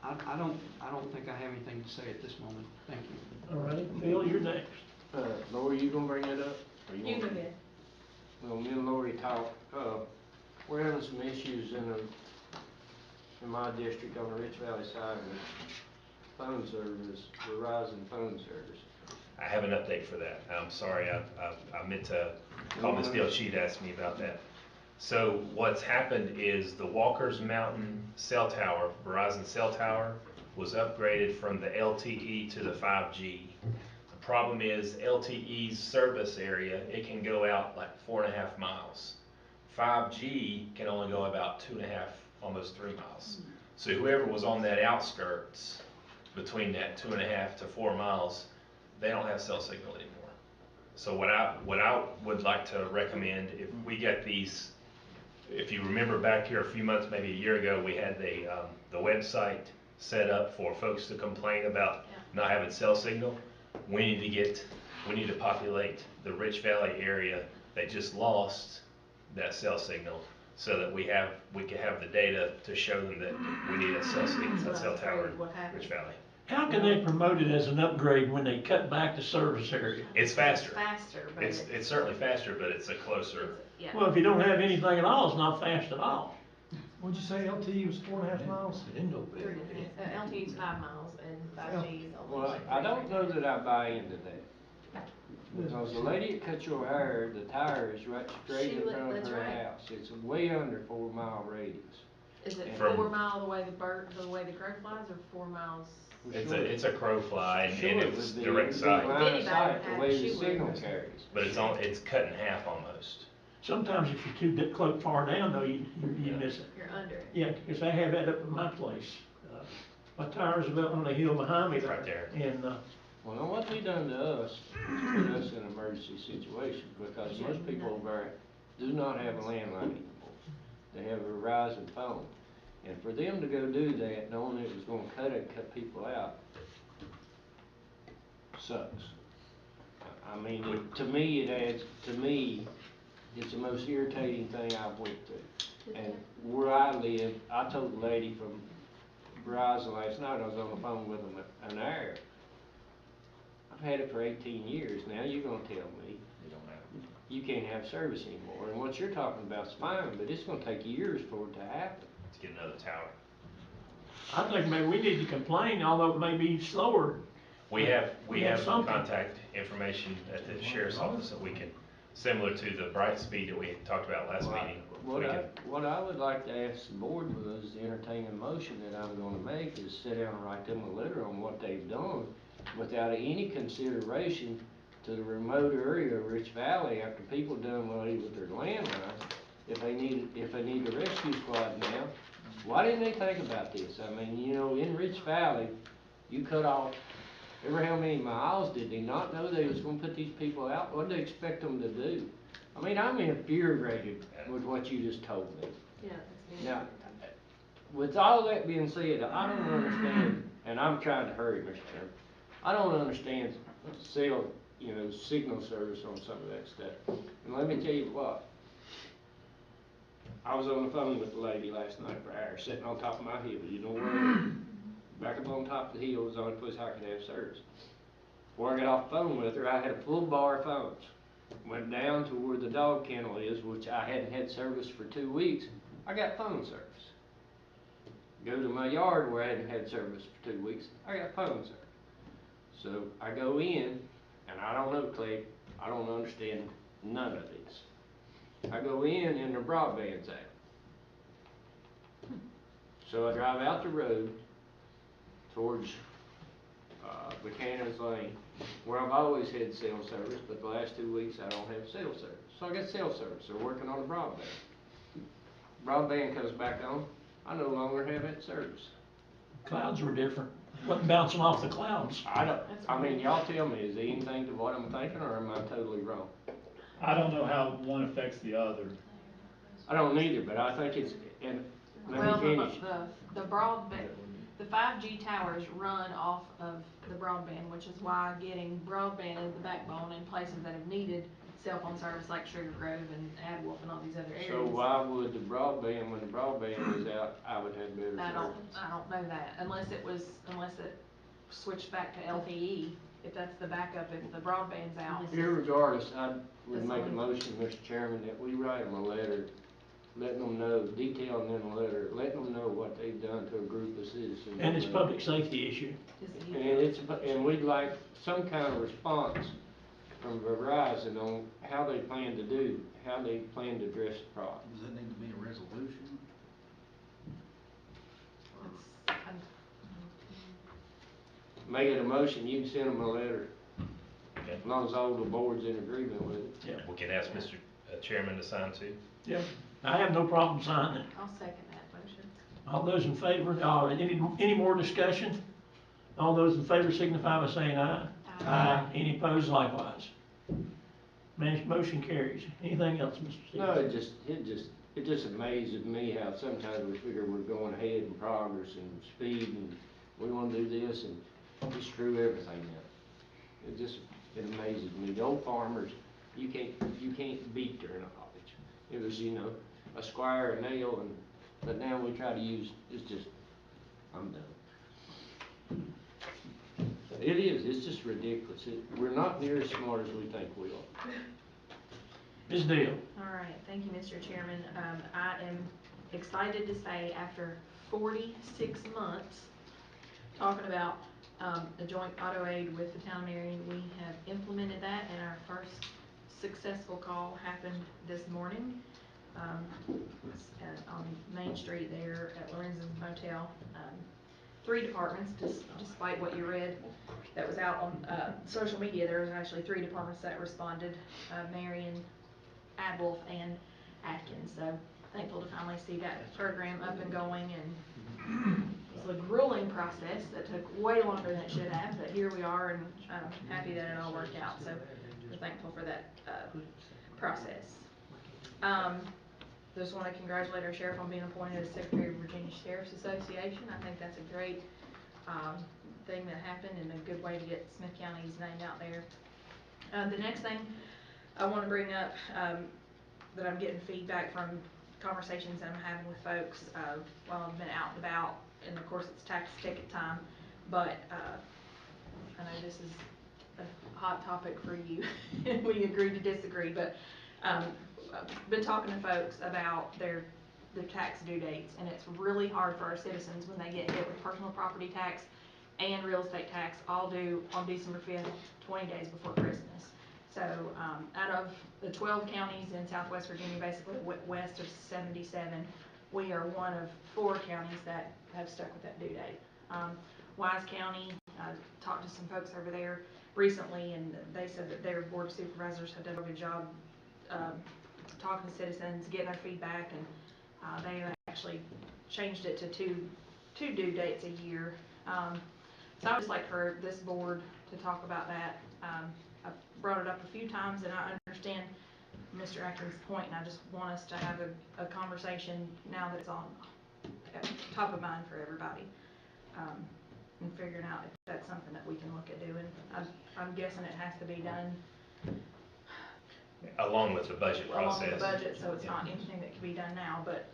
I don't think I have anything to say at this moment. Thank you. All right, Bill, you're next. Lori, you gonna bring that up? Or You want go me? ahead. Well, me and Lori talked, we're having some issues in my district on the Rich Valley side with phone service, Verizon phone service. I have an update for that. I'm sorry, I meant to call Ms. Dale. She'd asked me about that. So what's happened is the Walker's Mountain cell tower, Verizon cell tower, was upgraded from the LTE to the 5G. The problem is LTE's service area, it can go out like 4.5 miles. 5G can only go about 2.5, almost 3 miles. So whoever was on that outskirts between that 2.5 to 4 miles, they don't have cell signal anymore. So what I would like to recommend, if we get these, if you remember back here a few months, maybe a year ago, we had the website set up for folks to complain about not having cell signal. We need to populate the Rich Valley area that just lost that cell signal, so that we can have the data to show them that we need a cell signal, a cell tower in Rich Valley. How can they promote it as an upgrade when they cut back the service area? It's faster. Faster, but It's certainly faster, but it's a closer. Yeah. Well, if you don't have anything at all, it's not fast at all. What'd you say, LTE was 4.5 miles? LTE is 5 miles and 5G is only Well, like I 3. don't know that I buy into that. Because the lady that cut your hair, the tire is right straight in front of That's her right. house. It's way under 4 mile radius. Is it From- 4 mile the way the way the crow flies, or 4 miles? It's a crow fly, and Sure, it's the direct sight, line of Anybody sight, the would way have the shoe signal leather. carries. but it's cut in half almost. Sometimes if you're too close far down though, you miss it. You're under it. Yeah, because I have that up at my place. My tire's about on the hill behind me there. Right there. And, Well, now what they done to us is put us in an emergency situation, because most people over there do not have a landline anymore. They have a Verizon phone. And for them to go do that, knowing it was gonna cut people out, sucks. I mean, to me, it's the most irritating thing I've went through. And where I live, I told the lady from Verizon last night, I was on the phone with them an hour. I've had it for 18 years, now you're gonna tell me you can't have service anymore. And what you're talking about's fine, but it's gonna take years for it to happen. To get another tower. I think maybe we need to complain, although it may be slower. We have some something. contact information at the sheriff's office that we can, similar to the Brightspeed that we talked about last meeting. What I would like to ask the board was to entertain a motion that I'm gonna make is sit down and write them a letter on what they've done without any consideration to the remote area of Rich Valley after people done away with their landlines. If they need the rescue squad now, why didn't they think about this? I mean, you know, in Rich Valley, you cut off every how many miles. Did they not know they was gonna put these people out? What did they expect them to do? I mean, I'm infuriated with what you just told me. Yeah, that's Now, with all that being said, I don't understand, and I'm trying to hurry, Mr. Chairman. I don't understand signal service on some of that stuff. And let me tell you what. I was on the phone with the lady last night for hours, sitting on top of my hill. You know where? Back up on top of the hill was the only place I could have service. Before I got off the phone with her, I had a full bar of phones. Went down to where the dog kennel is, which I hadn't had service for 2 weeks. I got phone service. Go to my yard where I hadn't had service for 2 weeks. I got phone service. So I go in, and I don't know, Clay, I don't understand none of this. I go in and the broadband's out. So I drive out the road towards, Buchanan's Lane, where I've always had cell service, but the last 2 weeks I don't have cell service. So I got cell service, they're working on the broadband. Broadband comes back on, I no longer have that service. Clouds were different, wasn't bouncing off the clouds. I mean, y'all tell me, is there anything to what I'm thinking, or am I totally wrong? I don't know how one affects the other. I don't either, but I think it's, and let Well, me finish. the broadband, the 5G towers run off of the broadband, which is why getting broadband as the backbone in places that have needed cell phone service like Sugar Grove and Adwolf and all these other areas. So why would the broadband, when the broadband was out, I would have better service? I don't know that, unless it switched back to LTE, if that's the backup, if the broadband's out. Irregardless, I would make a motion, Mr. Chairman, that we write them a letter, letting them know, detailing in the letter, letting them know what they've done to a group of citizens. And it's a public safety issue. And we'd like some kind of response from Verizon on how they plan to address the problem. Does that need to be a resolution? Make it a motion, you can send them a letter, Okay. as long as all the board's in agreement with it. Yeah. We can ask Mr. Chairman to sign too. Yeah, I have no problem signing it. I'll second that motion. All those in favor, any more discussion? All those in favor signify by saying aye. Aye. Any opposed likewise? Motion carries. Anything else, Mr. Stevens? No, it just amazes me how sometimes we figure we're going ahead in progress and speed and we wanna do this and we screw everything up. It amazes me. The old farmers, you can't beat their knowledge. It was, a square, a nail, but now we try to use, I'm done. It's just ridiculous. We're not near as smart as we think we are. Ms. Deal. All right, thank you, Mr. Chairman. I am excited to say after 46 months talking about a joint auto aid with the town of Marion, we have implemented that, and our first successful call happened this morning on Main Street there at Lorenzo's Motel. 3 departments, despite what you read that was out on social media, there was actually 3 departments that responded, Marion, Adwolf, and Atkins. So thankful to finally see that program up and going, and it was a grueling process that took way longer than it should have, but here we are, and I'm happy that it all worked out. So we're thankful for that process. Just want to congratulate our sheriff on being appointed as Secretary of Virginia Sheriff's Association. I think that's a great thing that happened and a good way to get Smyth County's name out there. The next thing I want to bring up that I'm getting feedback from conversations that I'm having with folks while I've been out and about, and of course it's tax ticket time, but I know this is a hot topic for you. We agree to disagree, but I've been talking to folks about their tax due dates, and it's really hard for our citizens when they get hit with personal property tax and real estate tax, all due on December 5th, 20 days before Christmas. So out of the 12 counties in Southwest Virginia, basically west of 77, we are one of 4 counties that have stuck with that due date. Wise County, I talked to some folks over there recently, and they said that their board of supervisors have done a good job talking to citizens, getting their feedback, and they actually changed it to two due dates a year. So I would just like for this board to talk about that. I brought it up a few times, and I understand Mr. Atkins' point, and I just want us to have a conversation now that it's on top of mind for everybody, and figuring out if that's something that we can look at doing. I'm guessing it has to be done Along with the budget process. along with the budget, so it's not anything that can be done now, but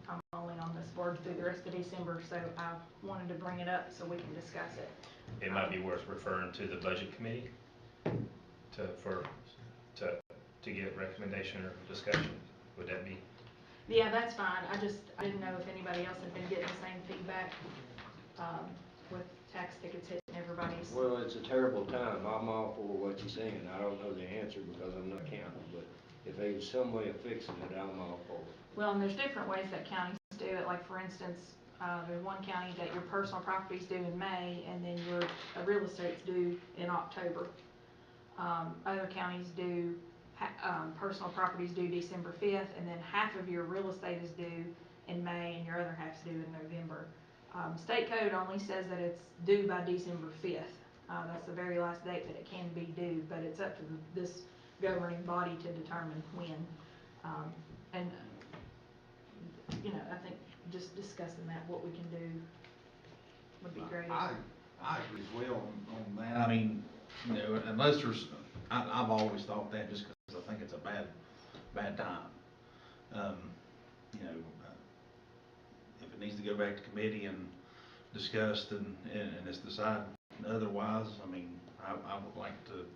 I'm only on this board through the rest of December, so I wanted to bring it up so we can discuss it. It might be worth referring to the budget committee to get recommendation or discussion. Would that be? Yeah, that's fine. I didn't know if anybody else had been getting the same feedback with tax tickets hitting everybody's. Well, it's a terrible time. I'm all for what you're saying. I don't know the answer because I'm not counting, but if there's some way of fixing it, I'm all for it. Well, and there's different ways that counties do it. Like, for instance, In one county that your personal property's due in May, and then your real estate's due in October. Other counties do, personal properties due December 5th, and then half of your real estate is due in May, and your other half's due in November. State code only says that it's due by December 5th. That's the very last date that it can be due, but it's up to this governing body to determine when. And, you know, I think just discussing that, what we can do would be great. I agree as well on that. I mean, you know, unless there's, I've always thought that just because I think it's a bad time. You know, if it needs to go back to committee and discussed and it's decided otherwise, I mean, I would like to,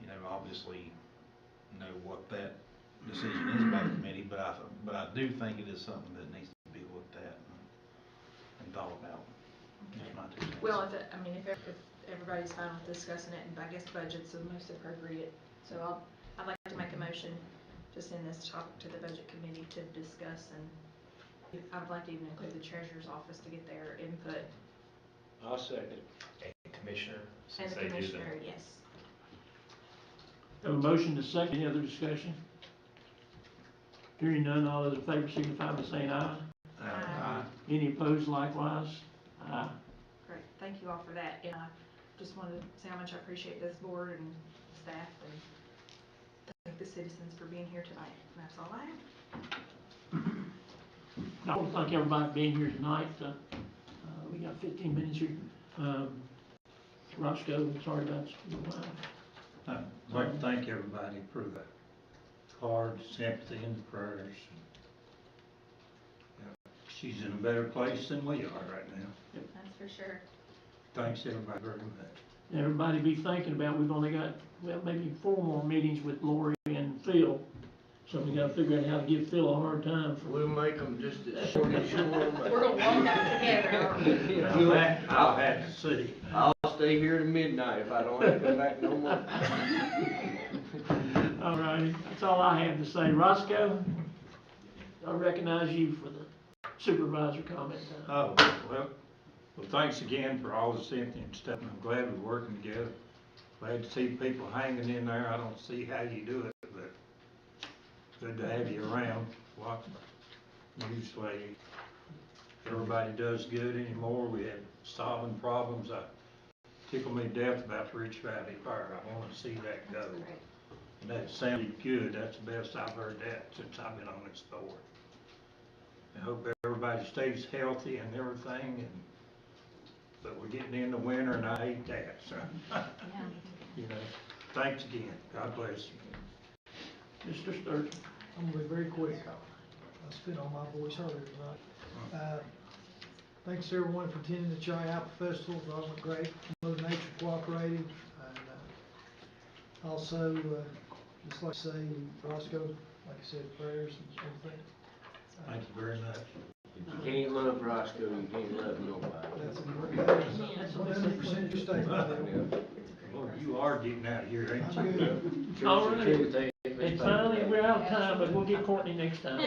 you know, obviously know what that decision is by the committee, but I do think it is something that needs to be looked at and thought about. Just my 2 cents. Well, if everybody's fine with discussing it, and I guess budget's the most appropriate, so I'd like to make a motion to send this topic to the budget committee to discuss, and I would like to even include the treasurer's office to get their input. I'll second. And Commissioner, And since the they do commissioner, yes. Have a motion to second, any other discussion? Hearing none, all those in favor signify by saying aye. Aye. Any opposed likewise? Aye. Great, thank you all for that, and I just wanted to say how much I appreciate this board and staff, and thank the citizens for being here tonight, and that's all I have. I want to thank everybody for being here tonight. We got 15 minutes here. Roscoe, sorry about your wife. I'd like to thank everybody for the hard sympathy and the prayers. She's in a better place than we are right now. That's for sure. Thanks everybody very much. Everybody be thinking about, we've only got, well, maybe 4 more meetings with Lori and Phil. So we gotta figure out how to give Phil a hard time for. We'll make them just as short as you want. We're gonna walk out together, aren't we? I'll have to see. I'll stay here to midnight if I don't have to come back no more. All righty, that's all I have to say. Roscoe, I recognize you for the supervisor comment. Oh, well, thanks again for all the sympathy and stuff. I'm glad we're working together. Glad to see people hanging in there. I don't see how you do it, but good to have you around. What usually everybody does good anymore. We have solving problems. I tickle me to death about the Rich Valley Fire. I want to see that go. And that sounded good. That's the best I've heard that since I've been on this board. I hope everybody stays healthy and everything, but we're getting into winter and I hate that, so. You know, thanks again. God bless you. Mr. Sturgeon. I'm gonna be very quick. I spit on my voice earlier tonight. Thanks to everyone for attending the Chai Apple Festival. It all went great. Mother Nature cooperated. And also, just like I say, Roscoe, like I said, prayers and everything. Thank you very much. If you can't love Roscoe, you can't love nobody. That's 100% your statement. Well, you are getting out of here, ain't I'm you? good. All right. And finally, we're out of time, but we'll get Courtney next time.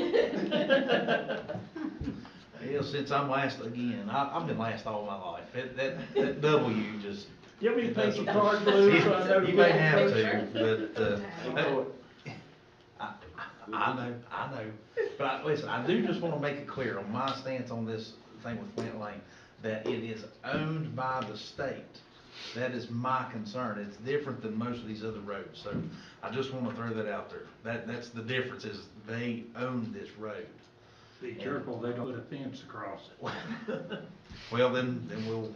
Yeah, since I'm last again, I've been last all my life. That W just. Give me a piece of card glue so I know. You may have to, but, I know. But listen, I do just wanna make it clear on my stance on this thing with Flint Lane, that it is owned by the state. That is my concern. It's different than most of these other roads, so I just wanna throw that out there. That's the difference, is they own this road. Be careful they don't put a fence across it. Well, then we'll.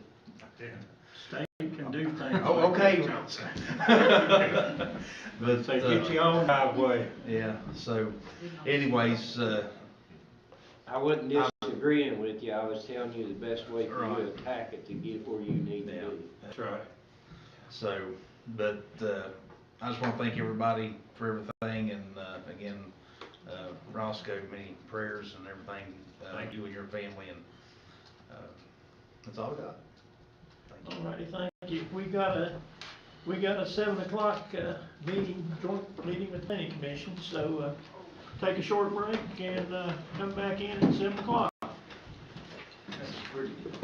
Yeah. State can do things. Oh, okay. But they get your own driveway. Yeah, so anyways, I wasn't disagreeing with you, I was telling you the best way for you to attack it to get where you need to be. That's right. so, but, I just wanna thank everybody for everything, and, again, Roscoe, many prayers and everything, Thank you and your family, and, that's all I got. Thank you. All righty, thank you. We got a 7 o'clock, meeting, joint meeting with the planning commission, so, take a short break and, come back in at 7 o'clock. pretty